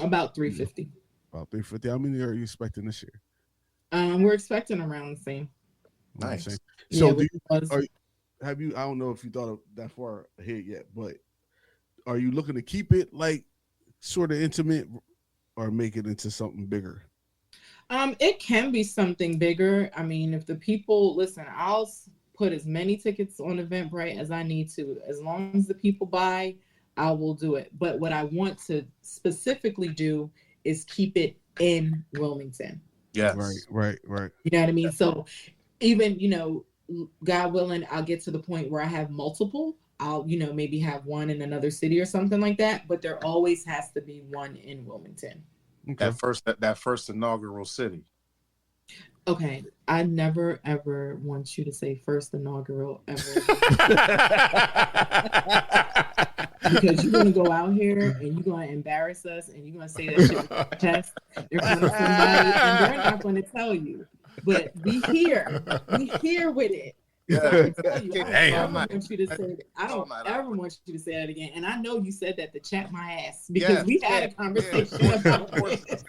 About 350. About 350. How many are you expecting this year? We're expecting around the same. Nice. So have you? I don't know if you thought of that far ahead yet, but are you looking to keep it like sort of intimate or make it into something bigger? It can be something bigger. I mean, if the people listen, I'll put as many tickets on Eventbrite as I need to. As long as the people buy, I will do it. But what I want to specifically do is keep it in Wilmington. Yes. Right. You know what I mean? So even, God willing, I'll get to the point where I have multiple. I'll, maybe have one in another city or something like that. But there always has to be one in Wilmington. Okay. That first inaugural city. Okay, I never ever want you to say first inaugural ever. Because you're gonna go out here and you're gonna embarrass us and you're gonna say that shit with your chest in front of somebody and they're not gonna tell you. But we here with it. Yeah. I don't ever want you to say that again. And I know you said that to chat my ass because we had a conversation about horses.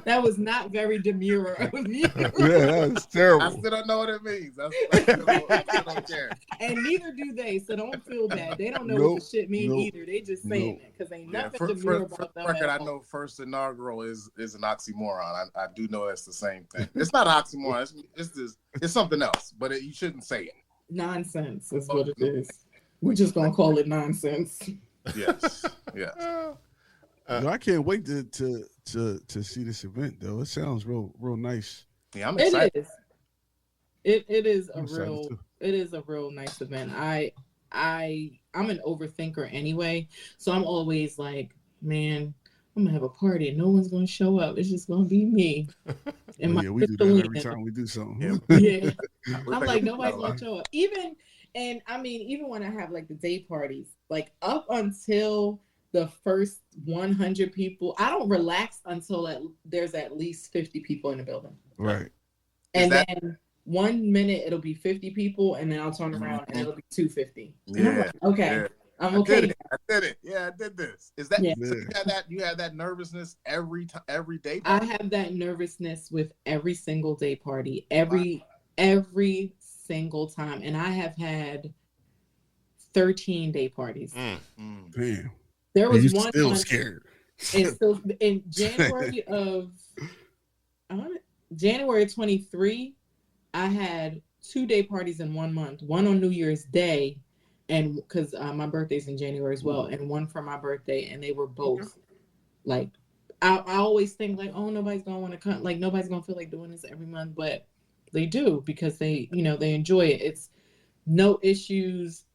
That was not very demure of you. Yeah, that was terrible. I still don't know what it means. I still don't care. And neither do they, so don't feel bad. They don't know what the shit mean either. They just saying it because ain't nothing demure about them. Record, I know first inaugural is an oxymoron. I do know that's the same thing. It's not an oxymoron. It's something else, but you shouldn't say it. Nonsense is what it is. We're just gonna call it nonsense. Yes. I can't wait to see this event though. It sounds real nice. Yeah, I'm excited. It is a real nice event. I'm an overthinker anyway, so I'm always like, man, I'm gonna have a party and no one's gonna show up. It's just gonna be me. And we do that every time we do something. Yeah. I'm like, nobody's gonna show up. Even when I have like the day parties, like up until the first 100 people, I don't relax until there's at least 50 people in the building. Right. And then 1 minute it'll be 50 people, and then I'll turn around and it'll be 250. Yeah. Like, okay. Yeah. I'm okay. I did it. Yeah, I did this. Is that so you had that nervousness every day? I have that nervousness with every single day party, every single time, and I have had 13 day parties. Damn. There was one still scared. And so in January of 23, I had 2 day parties in 1 month. One on New Year's Day, and because my birthday's in January as well, and one for my birthday, and they were both like. I always think like, oh, nobody's gonna want to come, like nobody's gonna feel like doing this every month, but they do because they enjoy it. It's no issues.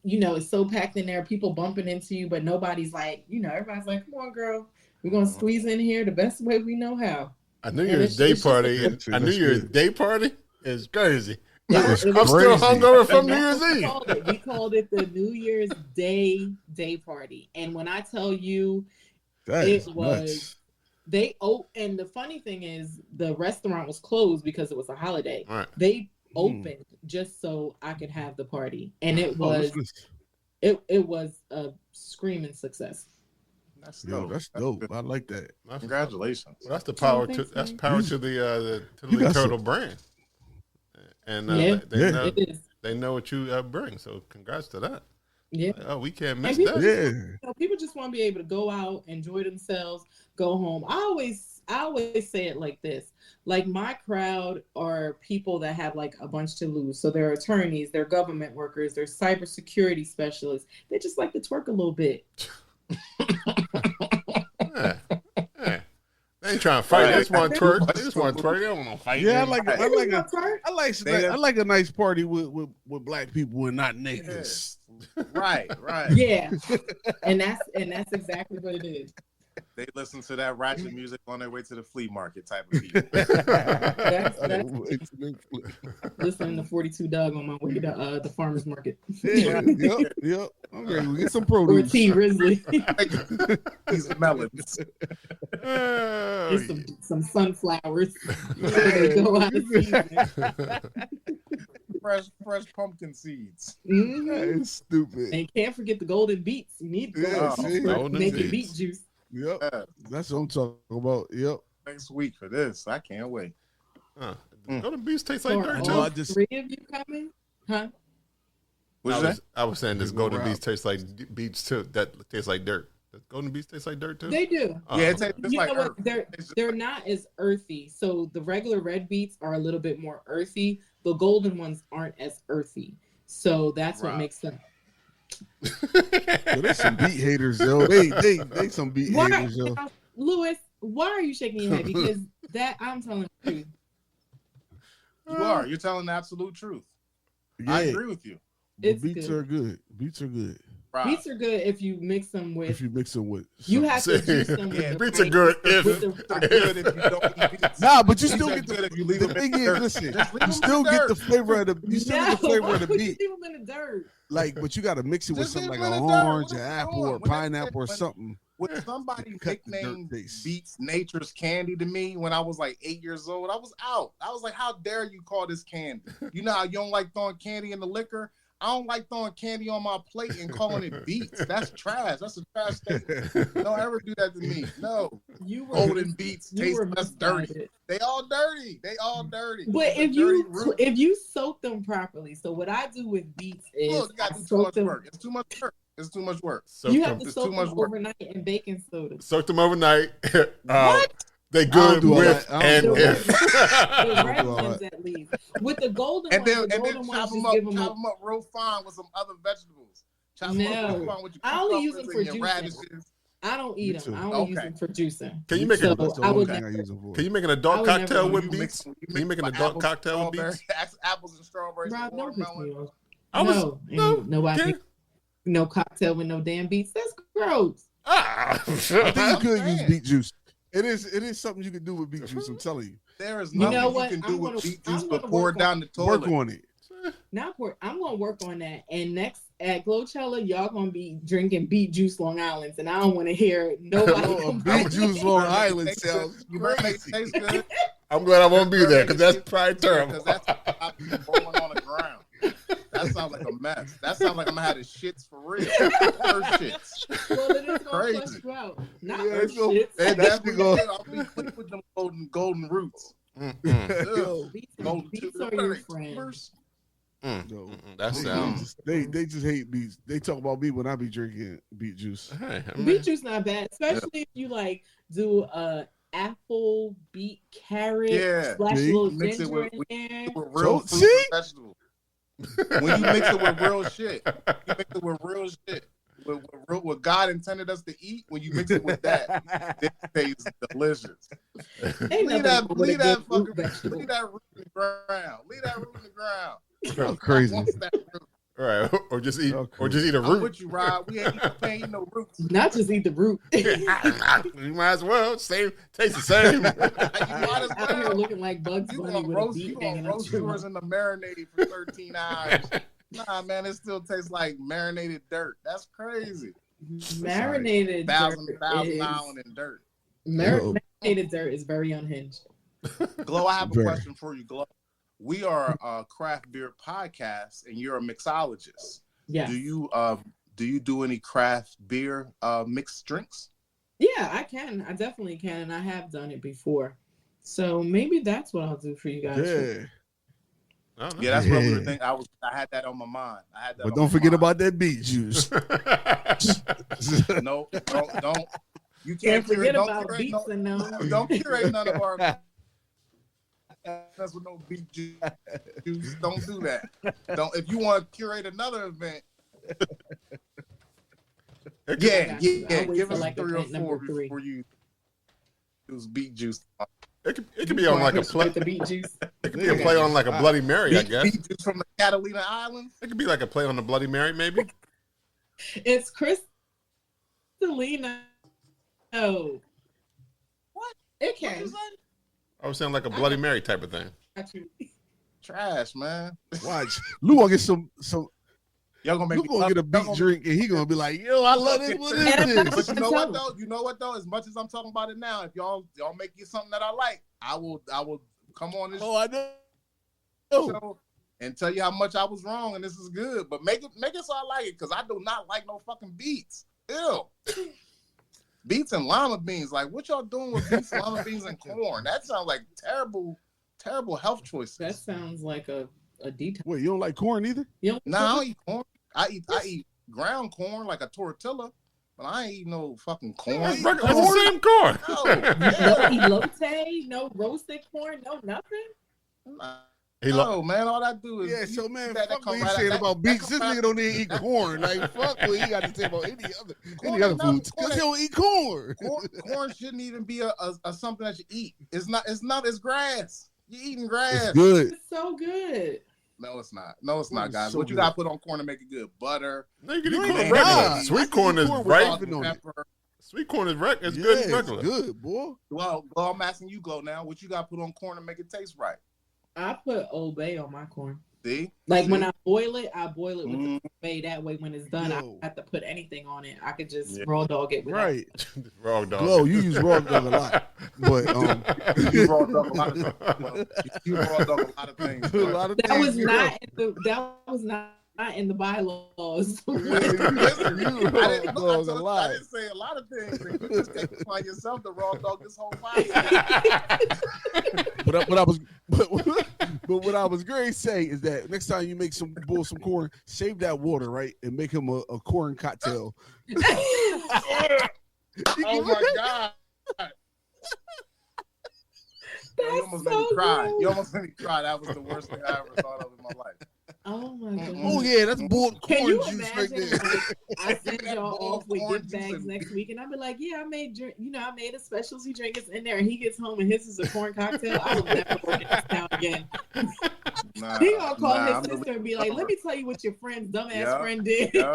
It's so packed in there, people bumping into you, but nobody's like, everybody's like, come on, girl, we're gonna squeeze in here the best way we know how. A New Year's Day party is crazy. I'm still hungover from New Year's Eve. We called it the New Year's Day party, and when I tell you, it was nuts. And the funny thing is, the restaurant was closed because it was a holiday. Right. They opened just so I could have the party, and it was a screaming success. That's dope. That's dope. I like that. Congratulations. Well, that's the power to the Little Turtle brand, and they know what you bring. So congrats to that. Yeah. Like, we can't miss that. People just want to be able to go out, enjoy themselves, go home. I always say it like this. Like, my crowd are people that have like a bunch to lose. So they're attorneys, they're government workers, they're cybersecurity specialists. They just like to twerk a little bit. They ain't trying to fight. They just want to twerk. They just want to twerk. They don't want to fight. Yeah, I like a nice party with black people and not niggas. Right. Yeah, and that's exactly what it is. They listen to that ratchet music on their way to the flea market type of people. Listening to 42 Doug on my way to the farmer's market. Yep. Okay, we get some produce. Or T Risley. These melons. Some sunflowers. Go out of season. Fresh pumpkin seeds. Mm-hmm. That is stupid. And can't forget the golden beets. You need to make it beet juice. Yep. That's what I'm talking about. Yep. Next week for this. I can't wait. Golden beets taste like dirt too. 3 of you coming? Huh? I was saying this golden beets taste like beets too. That tastes like dirt. Does golden beets taste like dirt too? They do. Yeah, it tastes like earth. They're not as earthy. So the regular red beets are a little bit more earthy. The golden ones aren't as earthy. So that's what makes them. There's some beat haters, yo. They some beat haters, yo. Lewis, why are you shaking your head? Because I'm telling you. You are. You're telling the absolute truth. Yeah. I agree with you. Beats are good. Beats are good. Beets are good if you mix them with. You have to juice them. Beets are good if you don't eat beets. Nah, but you still get the thing is, listen, you still get the flavor of the beet. Leave them in the dirt. Like, but you got to mix it with something like an orange, an apple, or pineapple, or something. When somebody nicknamed beets nature's candy to me when I was like 8 years old, I was out. I was like, how dare you call this candy? You know how you don't like throwing candy in the liquor? I don't like throwing candy on my plate and calling it beets. That's trash. That's a trash statement. Don't ever do that to me. No. Golden beets taste less dirty. They all dirty. But if you soak them properly, so what I do with beets is you got to do too much work. It's too much work. It's too much work. You have to soak them overnight in baking soda. Soak them overnight. What? They good with and if. The red ones at least. With the golden and then, ones, and then chop them up real fine with some other vegetables. Chop them up real fine with your I only use them for juicing. Radishes. I don't eat them. I only use them for juicing. Can you make Can you make an adult cocktail with beets? Can you make an adult cocktail with beets? Apples and strawberries and watermelon. No cocktail with no damn beets. That's gross. I think you could use beet juice. It is something you can do with beet juice. I'm telling you. There is nothing you can do with beet juice but pour it down the toilet. Work on it. I'm gonna work on that. And next at GloChella, y'all gonna be drinking beet juice Long Island's, and I don't want to hear nobody. Beet juice Long Island sounds crazy. I'm glad I won't be there because that's probably terrible. Because that's rolling on the ground. That sounds like a mess. That sounds like I'm gonna have the shits for real. First shits. Well, it is gonna flush you out. Not first shits. That's I'll be quick with them golden roots. Beets are your friends. That sounds. They just hate beets. They talk about me when I be drinking beet juice. Beet juice not bad, especially if you like do apple, beet, carrot, splash a little ginger in there. With real fruit and vegetables. When you mix it with real shit, what God intended us to eat. When you mix it with that, it tastes delicious. Leave that root in the ground. Leave that root in the ground. Oh, crazy. Right, or just eat a root. I'm with you, Rob. We ain't eating no roots. Not just eat the root. You might as well. Taste the same. You might as well. Out here looking like Bugs Bunny with a beet hanging out. Roast yours in the marinated for 13 hours. Nah, man, it still tastes like marinated dirt. That's crazy. Marinated Thousand Island in dirt. Marinated dirt is very unhinged. Glo, I have a question for you, Glo. We are a craft beer podcast, and you're a mixologist. Yeah. Do you do any craft beer mixed drinks? Yeah, I can. I definitely can, and I have done it before. So maybe that's what I'll do for you guys. Yeah. Yeah, that's what we were thinking. I had that on my mind. But don't forget about that beet juice. No, don't. You can't forget about beets and no. Don't curate none of our. That's with no beet juice. Don't do that. Don't. If you want to curate another event, yeah. Give us 3 or 4 before you use beet juice. It could be on like a play. The beet juice. It could be a play on like a Bloody Mary, I guess. Beet juice from the Catalina Islands. It could be like a play on the Bloody Mary, maybe. It's Crystalina. Oh, what? It can. I was saying like a Bloody Mary type of thing. Trash, man. Watch. Lou gonna get some. Y'all gonna get a beet drink, and he gonna be like, "Yo, I love this. What is this?" But you know what though? As much as I'm talking about it now, if y'all make you something that I like, I will come on this. I know. Show and tell you how much I was wrong, and this is good. But make it so I like it, because I do not like no fucking beets. Ew. Beets and lima beans. Like, what y'all doing with beets, lima beans, and corn? That sounds like terrible health choices. That sounds like a detox. Wait, you don't like corn either? No, I don't eat corn. I eat ground corn like a tortilla, but I ain't eat no fucking corn. It's the same corn. No elote, no roasted corn, no nothing. No, man, all I do is so man, fuck what he's saying about beets. This nigga don't even eat corn. Like, fuck what he got to say about any other foods. Because he don't eat corn. Corn shouldn't even be a something that you eat. It's grass. You're eating grass. It's good. It's so good. No, it's not, guys. So what you got to put on corn to make it good? Butter. No, you can eat corn regular. Sweet corn is right. Sweet corn is good as regular. It's good, boy. Well, I'm asking you, Glo, now. What you got to put on corn to make it taste right? I put Old Bay on my corn. See? When I boil it with the Old Bay. That way, when it's done, I don't have to put anything on it. I could just raw dog it. Right. Raw dog. Glo, you use raw dog a lot. But you raw dog a lot of things. You raw dog a lot of things. That was not not in the bylaws. Listen, You I didn't dogs a lot. I didn't say a lot of things. And you just can't find yourself the raw dog this whole podcast. But what I was going to say is that next time you make some corn, save that water, right, and make him a corn cocktail. Oh my God. You almost made me cry. gross. You almost made me cry. That was the worst thing I ever thought of in my life. Oh my god. Oh yeah, that's boiled Can corn you juice right imagine? there. Like, I send y'all Boiled off with corn gift juice bags and- next week, and I'll be like, "Yeah, I made a specialty drink. It's in there." And he gets home and his is a corn cocktail. I will never work in this town again. Nah, He gonna call I'm his sister and be like, "Let me tell you what your friend's dumbass Yeah, friend did." yeah.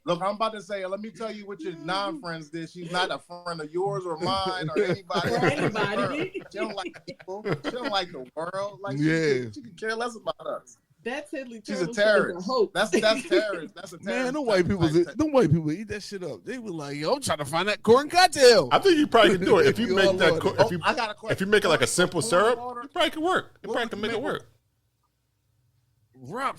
Look, I'm about to say, let me tell you what your non-friends did. She's not a friend of yours or mine or anybody. Or anybody. She don't like people. She don't like the world. Like Yeah. she can care less about us. That Tiddly She's a Turtle shit is terrorist. hoax. That's terrorist. That's a terrorist. Man, them white people eat that shit up. They were like, "Yo, I'm trying to find that corn I cocktail." think you probably can do it if you You make all that. love it. If you I got a question. if you make it like a simple Corn syrup, water? it probably can work. It What probably would can you make it make work. Rob,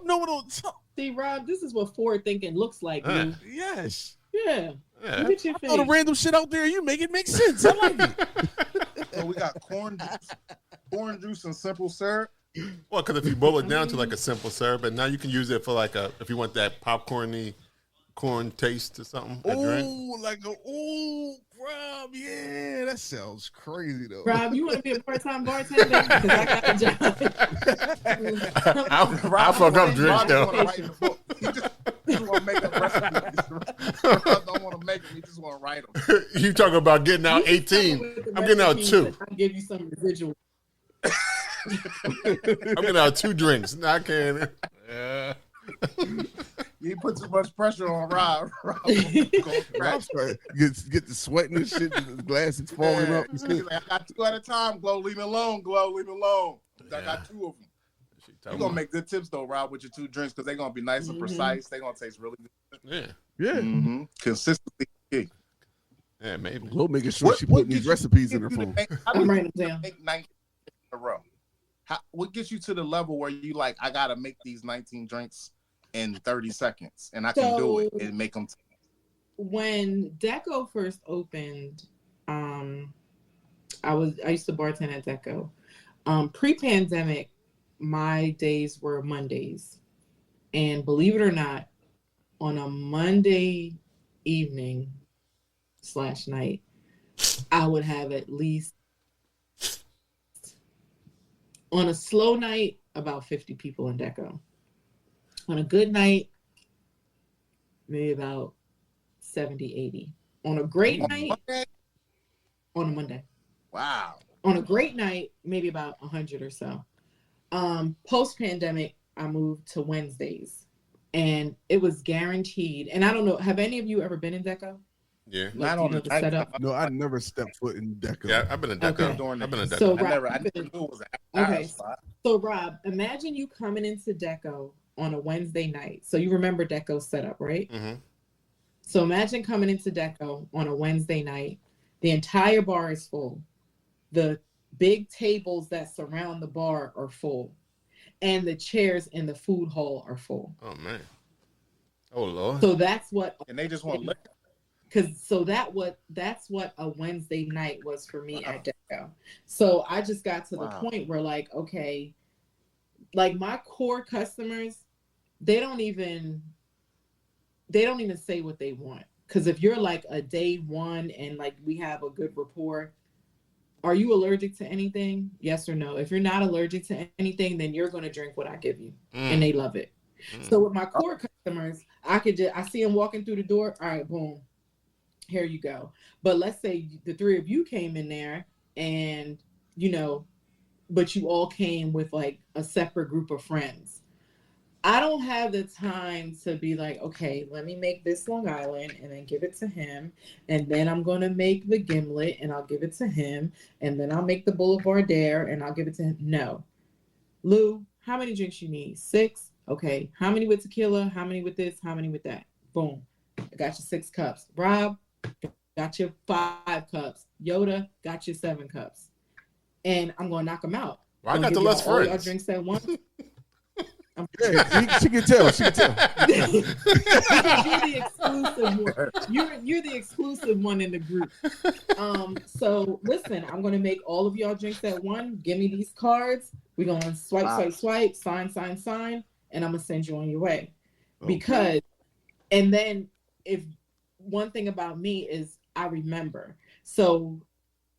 no one don't talk. See, Rob, this is what forward thinking looks like. Lou. Yes. Yeah. Yeah. Look at your Throw the face. random shit out there. You make it make sense. I like it. So we got corn juice and simple syrup. Well, because if you boil it down to like a simple syrup, and now you can use it for like if you want that popcorny corn taste or something. A drink. Rob, yeah, that sounds crazy though. Rob, you want to be a part-time bartender? Because I got a job. I'll fuck up drinks though. You just want to make up recipes. Rob don't want to make them. You just want to write them. You talking about getting out You just tell me 18? what the I'm getting out recipe 2. is, I'll give you some residual. I'm getting out 2 drinks. No, I can't. Yeah. You put too much pressure on Rob. Rob Rob's trying to get the sweating and shit. The glasses falling up. He's like, I got 2 at a time. Glow, leave me alone. Glow, leave me alone. I got 2 of them. You're going to make good tips, though, Rob, with your 2 drinks because they're going to be nice and precise. They're going to taste really good. Yeah. Mm-hmm. Consistency. Yeah, maybe. Glow making sure she putting these recipes in her phone. I'm writing them down. Make 19 in a row. What gets you to the level where you like, I got to make these 19 drinks in 30 seconds and I can do it and make them. When Deco first opened, I used to bartend at Deco. Pre-pandemic, my days were Mondays. And believe it or not, on a Monday evening / night, I would have at least, on a slow night, about 50 people in Deco. On a good night, maybe about 70, 80. On a great night, on a Monday. Wow. On a great night, maybe about 100 or so. Post-pandemic, I moved to Wednesdays. And it was guaranteed. And I don't know, have any of you ever been in Deco? Yeah. Like, Not on the setup? No, I never stepped foot in Deco. Yeah, I've been a Deco. Okay. I've been a Deco. So, I never knew it was an Okay. spot. So, Rob, imagine you coming into Deco on a Wednesday night. So you remember Deco's setup, right? Mm-hmm. So imagine coming into Deco on a Wednesday night. The entire bar is full. The big tables that surround the bar are full. And the chairs in the food hall are full. Oh, man. Oh, Lord. So that's what... And they just want liquor. That's what a Wednesday night was for me at Deco. So I just got to the point where like, okay, like my core customers, they don't even say what they want. Because if you're like a day one and like we have a good rapport, are you allergic to anything? Yes or no? If you're not allergic to anything, then you're going to drink what I give you. And they love it. So with my core customers, I see them walking through the door. All right, boom. Here you go. But let's say the 3 of you came in there and, but you all came with like a separate group of friends. I don't have the time to be like, okay, let me make this Long Island and then give it to him. And then I'm going to make the Gimlet and I'll give it to him. And then I'll make the Boulevardier and I'll give it to him. No. Lou, how many drinks you need? 6? Okay. How many with tequila? How many with this? How many with that? Boom. I got your 6 cups. Rob, got your 5 cups. Yoda, got your 7 cups. And I'm going to knock them out. Well, I got the less all y'all friends. drinks at once. Yeah, she can tell. She can tell. You're the exclusive one. You're the exclusive one in the group. So listen, I'm gonna make all of y'all drinks at one. Give me these cards. We're gonna swipe, sign, and I'm gonna send you on your way. Because, and then if one thing about me is I remember. So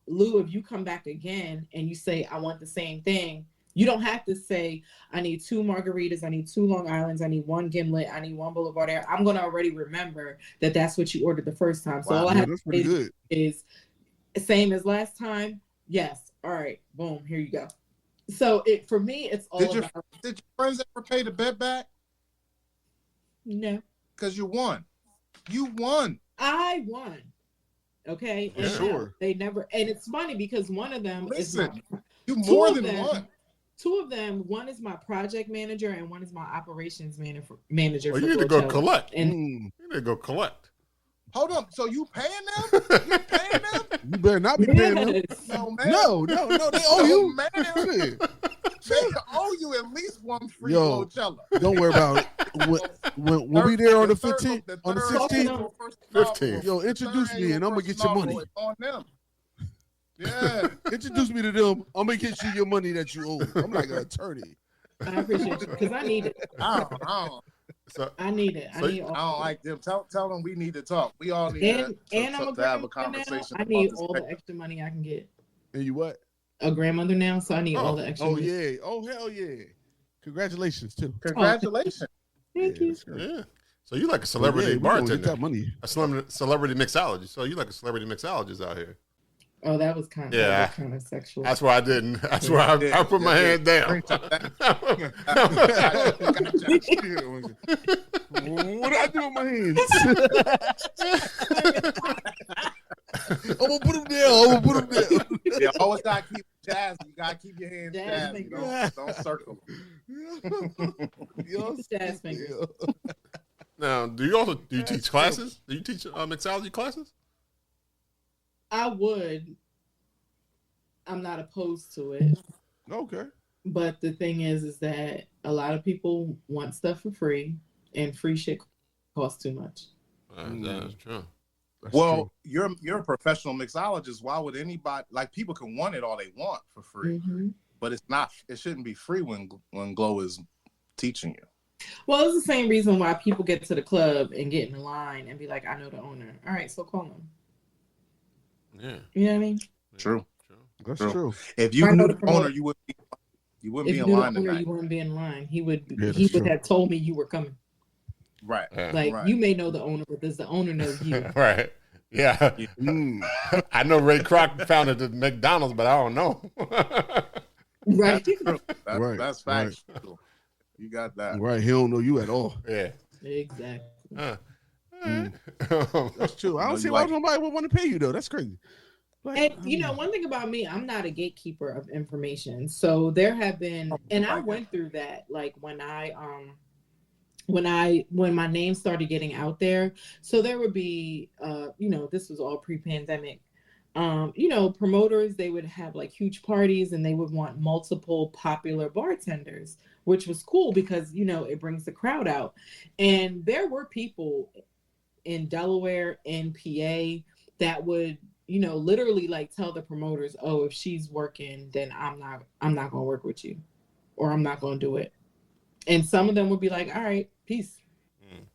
Lou, if you come back again and you say I want the same thing, you don't have to say I need 2 margaritas, I need 2 Long Islands, I need 1 Gimlet, I need 1 Boulevard Air. I'm gonna already remember that that's what you ordered the first time. So all I have to say is same as last time. Yes. All right. Boom. Here you go. So for me, it's all did your friends ever pay the bet back? No. Because you won. You won. I won. Okay. And sure. They never, and it's funny because one of them is you more than one. 2 of them, one is my project manager and one is my operations manager. Well, you need to go collect. You need to go collect. Hold up. So you paying them? You paying them? You better not be paying them. No, man. No. They owe you. Man. They owe you at least 1 free GloChella. Don't worry about it. When we there on the 15th, on the 16th, 15th. Yo, introduce me and I'm gonna get your money. On them. Yeah. Introduce me to them. I'm gonna get you your money that you owe. I'm like an attorney. I appreciate you because I need it. I need it. I don't like them. Tell them we need to talk. We all need to have a conversation. I need all the extra money I can get. And you what? A grandmother now, so I need all the extra money. Yeah. Oh, hell yeah. Congratulations, too. Congratulations. Thank you. Yeah. So you like a celebrity bartender. Get that money. A celebrity mixologist. So you like a celebrity mixologist out here. Oh, that was kind of sexual. That's why I didn't. That's why I put my hand down. What did I do with my hands? I'm gonna put them down. Yeah, always gotta keep jazz. You gotta keep your hands jazz. Don't circle. Jazz fingers. Now, do you teach classes? Do you teach mixology classes? I would. I'm not opposed to it. Okay. But the thing is that a lot of people want stuff for free, and free shit costs too much. That's true. That's true. You're a professional mixologist. Why would anybody people can want it all they want for free, but it's not. It shouldn't be free when Glo is teaching you. Well, it's the same reason why people get to the club and get in the line and be like, "I know the owner." All right, so call him. Yeah. You know what I mean? True. That's true. If you knew the owner, you wouldn't be in line tonight. You wouldn't be in line. He would have told me you were coming. Right. You may know the owner, but does the owner know you? Right. Yeah. I know Ray Kroc founded the McDonald's, but I don't know. Right. That's factual. Right. You got that. Right. He don't know you at all. Yeah. Exactly. That's true. I don't see why nobody would want to pay you though. That's crazy. And one thing about me, I'm not a gatekeeper of information. So there have been, and I went through that, like when my name started getting out there. So there would be, this was all pre-pandemic. Promoters, they would have like huge parties and they would want multiple popular bartenders, which was cool because, it brings the crowd out. And there were people in Delaware and PA that would, literally like tell the promoters, oh, if she's working, then I'm not going to work with you, or I'm not going to do it. And some of them would be like, all right, peace.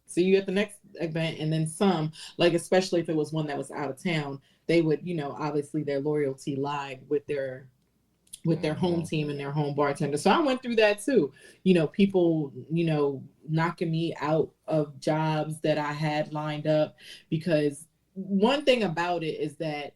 See you at the next event. And then some, like, especially if it was one that was out of town, they would, obviously their loyalty lied with their home team and their home bartender. So I went through that too. People, knocking me out of jobs that I had lined up, because one thing about it is that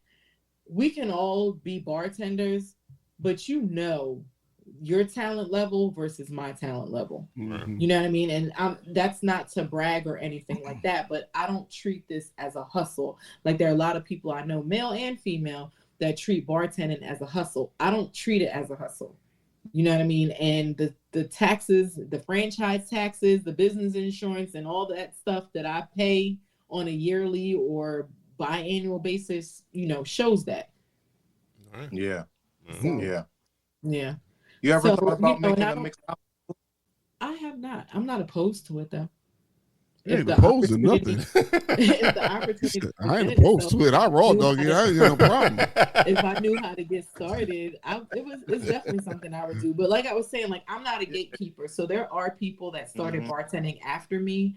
we can all be bartenders, but your talent level versus my talent level. You know what I mean? And that's not to brag or anything like that, but I don't treat this as a hustle. Like there are a lot of people I know, male and female, that treat bartending as a hustle. I don't treat it as a hustle. You know what I mean? And the taxes, the franchise taxes, the business insurance, and all that stuff that I pay on a yearly or biannual basis, shows that. Yeah. Yeah. You ever thought about making a mixology? I have not. I'm not opposed to it though. You ain't opposed to nothing. If the opportunity I ain't opposed to it. I raw dog it. I ain't got no problem. If I knew how to get started, it's definitely something I would do. But like I was saying, like I'm not a gatekeeper. So there are people that started bartending after me,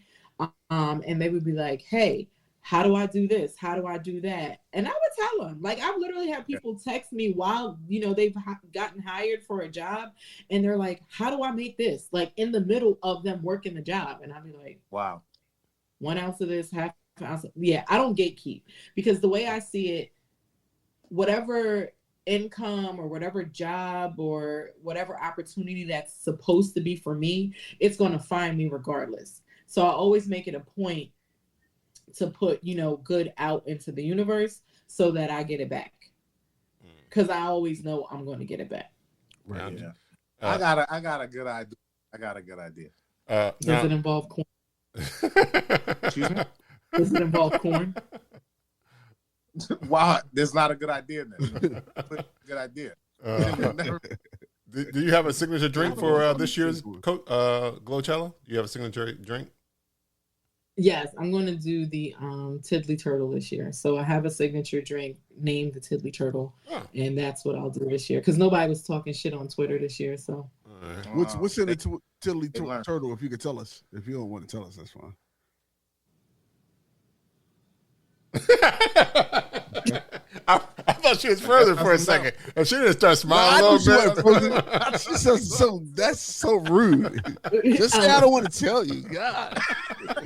and they would be like, "Hey, how do I do this? How do I do that?" And I would tell them. Like I've literally had people text me while they've gotten hired for a job, and they're like, "How do I make this?" Like in the middle of them working the job, and I'd be like, "Wow, 1 ounce of this, half ounce." Yeah, I don't gatekeep because the way I see it, whatever income or whatever job or whatever opportunity that's supposed to be for me, it's going to find me regardless. So I always make it a point to put, good out into the universe so that I get it back. Because I always know I'm going to get it back. Right. Yeah. I got a good idea. Does it involve corn? Excuse me? Does it involve corn? Wow, that's not a good idea then. Good idea. Do you have a signature drink for this year's GloChella? Do you have a signature drink? Yes, I'm going to do the Tiddly Turtle this year. So I have a signature drink named the Tiddly Turtle, and that's what I'll do this year. Because nobody was talking shit on Twitter this year. So what's in the Tiddly Turtle? If you could tell us, if you don't want to tell us, that's fine. I thought she was further for a second. And she didn't start smiling a little bit. That's so rude. Just say I don't want to tell you. God.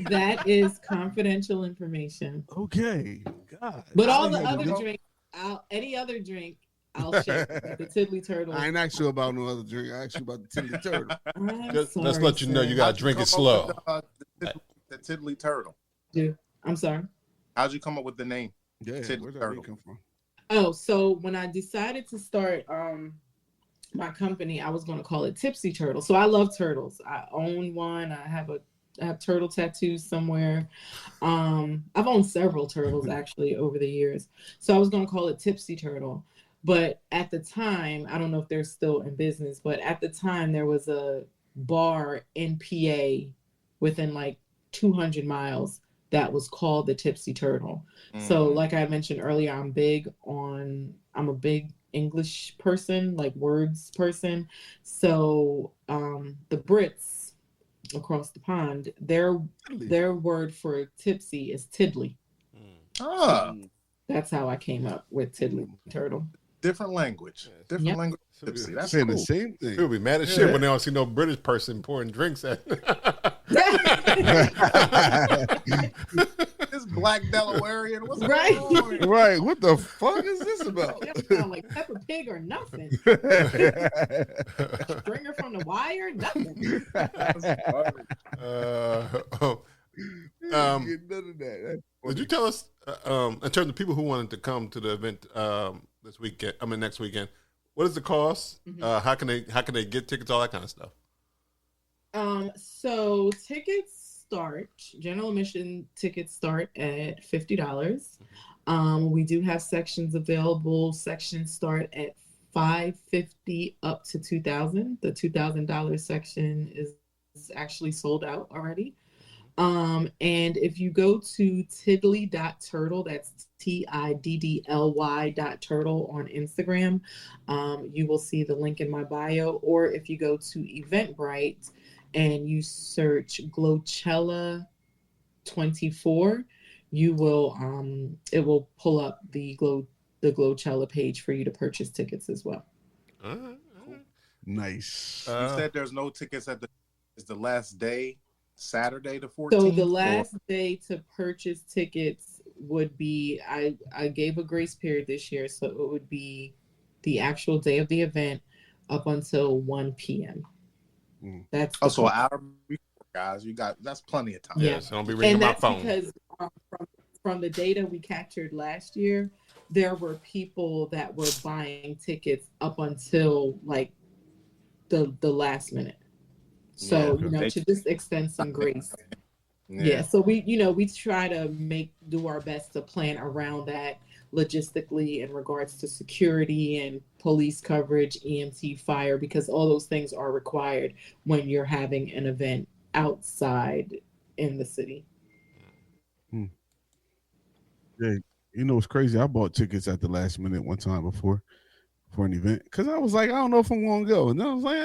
That is confidential information. Okay. God. But all the other drinks, any other drink, I'll share. Like the Tiddly Turtle. I ain't asked you about no other drink. I asked you about the Tiddly Turtle. Let's let you know you got to drink it slow. The Tiddly Turtle. Yeah. I'm sorry. How'd you come up with the name? Yeah, where's that name come from? Oh, so when I decided to start my company, I was going to call it Tipsy Turtle. So I love turtles. I own one. I have turtle tattoos somewhere. I've owned several turtles actually over the years. So I was going to call it Tipsy Turtle. But at the time, I don't know if they're still in business, but at the time there was a bar in PA within like 200 miles that was called the Tipsy Turtle. So like I mentioned earlier, I'm a big English person, like words person. So the Brits across the pond, their word for tipsy is tiddly. That's how I came up with Tiddly Turtle. Different language. Language. Tipsy. That's saying cool. the same thing. People be mad as shit when they don't see no British person pouring drinks at. This black Delawarean, what's right? going on? Right, what the fuck is this about? That sound like Peppa Pig or nothing. Stringer from the Wire, nothing. None of that. Did you tell us in terms of people who wanted to come to the event next weekend? What is the cost? How can they get tickets? All that kind of stuff. So tickets start. General admission tickets start at $50. We do have sections available. Sections start at $550 up to $2,000. The $2,000 section is actually sold out already. And if you go to tiddly.turtle, that's TIDDLY.turtle on Instagram, you will see the link in my bio. Or if you go to Eventbrite and you search GloChella 24, you will it will pull up the GloChella page for you to purchase tickets as well. Nice. You said there's no tickets it's the last day. Saturday the 14th. So the last day to purchase tickets would be, I gave a grace period this year, so it would be the actual day of the event up until 1 p.m. That's so an hour before, guys. That's plenty of time. Yeah, so don't be ringing my phone. Because from the data we captured last year, there were people that were buying tickets up until like the last minute. So, to just extend some grace. Yeah. So we try to do our best to plan around that logistically in regards to security and police coverage, EMT, fire, because all those things are required when you're having an event outside in the city. Yeah, it's crazy. I bought tickets at the last minute one time before for an event because I was like, I don't know if I'm going to go, and then I was like,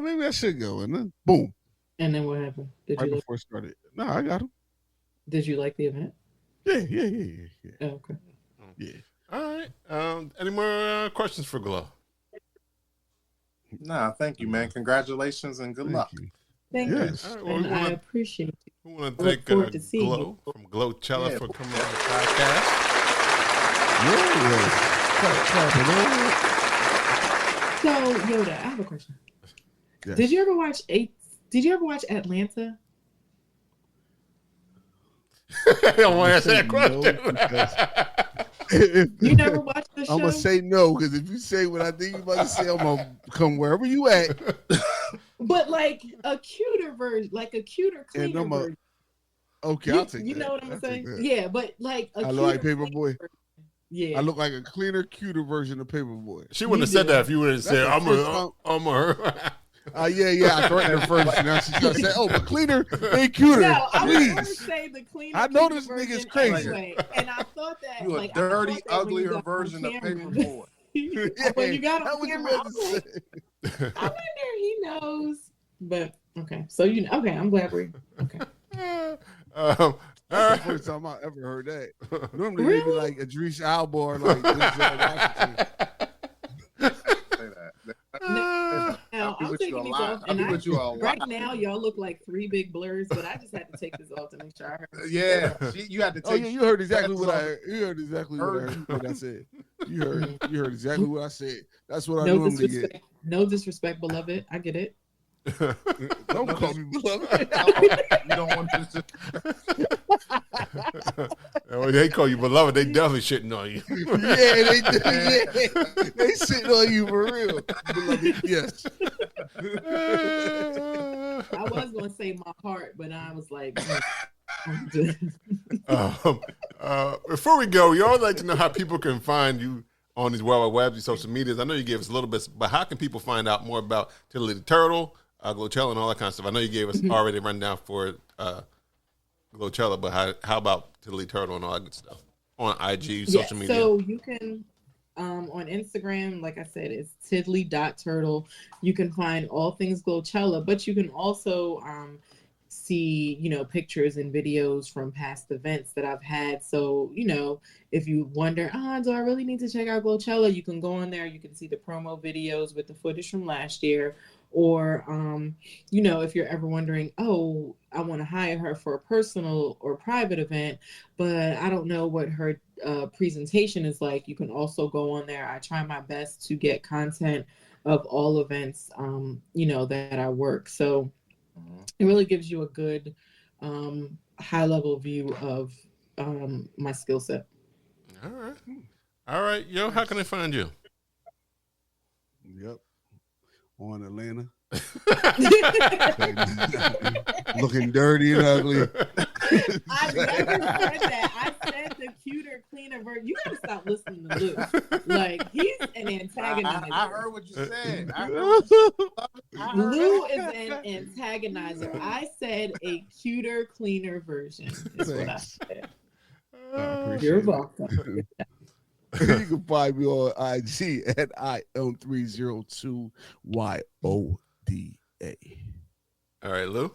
maybe I should go, and then boom. And then what happened? Before it started? No, I got them. Did you like the event? Yeah. Oh, okay. Yeah. All right. Any more questions for Glo? Nah, thank you, man. Congratulations and good luck. Thank you. Yes. All right, well, I appreciate it. We want to thank Glo from GloChella for coming on the podcast. So, Yoda, I have a question. Yes. Did you ever watch Atlanta? I don't want to answer that question. No, You never watched the show? I'm gonna say no because if you say what I think you're about to say, I'm gonna come wherever you at. But like a cuter version, like a cuter, cleaner version. Okay, I'll take that. You know what I'm I'll saying? take that. Yeah, but like a I look like Paperboy. Yeah, I look like a cleaner, cuter version of Paperboy. She wouldn't have said that if you would have said, I'm a Yeah. I corrected her first. Now she's gonna say, but cleaner ain't cuter. No, I was going to Please. say the cleaner. I know this version nigga's crazy. anyway, and I thought that You a dirty, uglier version of Paperboy. When you got on camera, I was about to say. I wonder he knows. But okay, so okay, I'm glad we're okay. That's the first time I ever heard that. Normally they be like Idris Elba or like Denzel Washington. Now I'm taking these off, and right now y'all look like three big blurs, but I just had to take this off to make sure I heard. Yeah, you had to take. Oh yeah, you heard exactly what I heard. You heard exactly what I said. You heard exactly what I said. That's what I normally get. No disrespect, beloved. I get it. Don't call me beloved. You don't want to. When they call you beloved, they definitely shitting on you. Yeah, they do. Yeah. They sitting on you for real. Beloved, yes. I was gonna say my heart, but I was like. Before we go, we always like to know how people can find you on these World Wide Webs, these social medias. I know you gave us a little bit, but how can people find out more about Tiddly the Turtle, GloChella, and all that kind of stuff? I know you gave us already a rundown for GloChella, but how about Tiddly Turtle and all that good stuff on IG, social media? So you can on Instagram, like I said, it's tiddly.turtle. You can find all things GloChella, but you can also see, pictures and videos from past events that I've had. So, if you wonder, do I really need to check out GloChella? You can go on there. You can see the promo videos with the footage from last year. Or, if you're ever wondering, I want to hire her for a personal or private event, but I don't know what her presentation is like. You can also go on there. I try my best to get content of all events, that I work. So it really gives you a good high level view of my skill set. All right. Yo, how can I find you? Yep. On Atlanta. Looking dirty and ugly. I never said that. I said the cuter, cleaner version. You gotta stop listening to Lou. Like, he's an antagonizer. I heard what you said. Lou is an antagonizer. I said a cuter, cleaner version is what I said. You're welcome. You can find me on IG at IM302YODA. All right, Lou.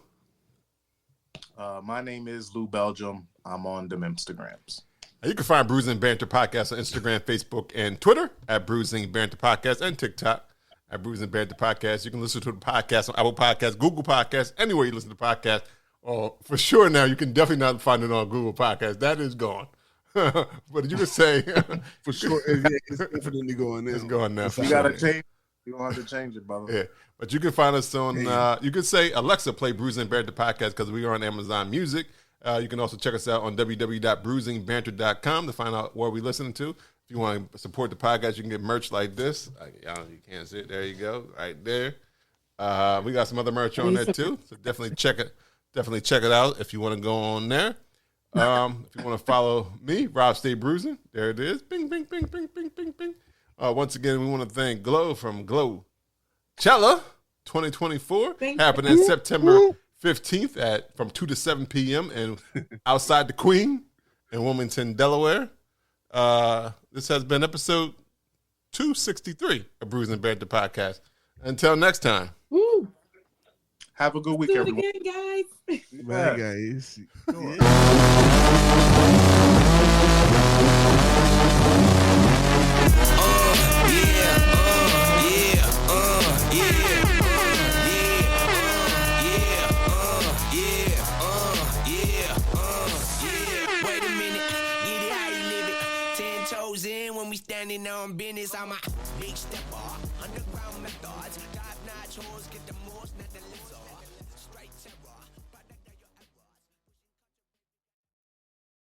My name is Lou Belgium. I'm on them Instagrams. You can find Bruising Banter Podcast on Instagram, Facebook, and Twitter at Bruising Banter Podcast, and TikTok at Bruising Banter Podcast. You can listen to the podcast on Apple Podcasts, Google Podcasts, anywhere you listen to podcasts. Oh, for sure now, you can definitely not find it on Google Podcasts. That is gone. But you can say for sure, it's definitely going now. It's going now. You gotta change. You don't have to change it, brother. Yeah, but you can find us on. You can say Alexa, play Bruising Banter Podcast because we are on Amazon Music. You can also check us out on www.bruisingbanter.com to find out what we're listening to. If you want to support the podcast, you can get merch like this. You can't see it. There you go, right there. We got some other merch on there too, so definitely check it. Definitely check it out if you want to go on there. If you want to follow me, Rob Stay Bruising, there it is. Bing, bing, bing, bing, bing, bing, bing. Once again, we want to thank Glo from GloChella 2024, happening September 15th from 2 to 7 p.m. and outside the Queen in Wilmington, Delaware. This has been episode 263 of Brews and Banter Podcast. Until next time. Woo. Have a good week, Do it everyone. again, guys. Bye, guys. Wait a minute, get it how you live it. 10 toes in when we standing on business. I'm a big stepper, underground methods. Top notch hoes get the most, not the lesser. Straight terror.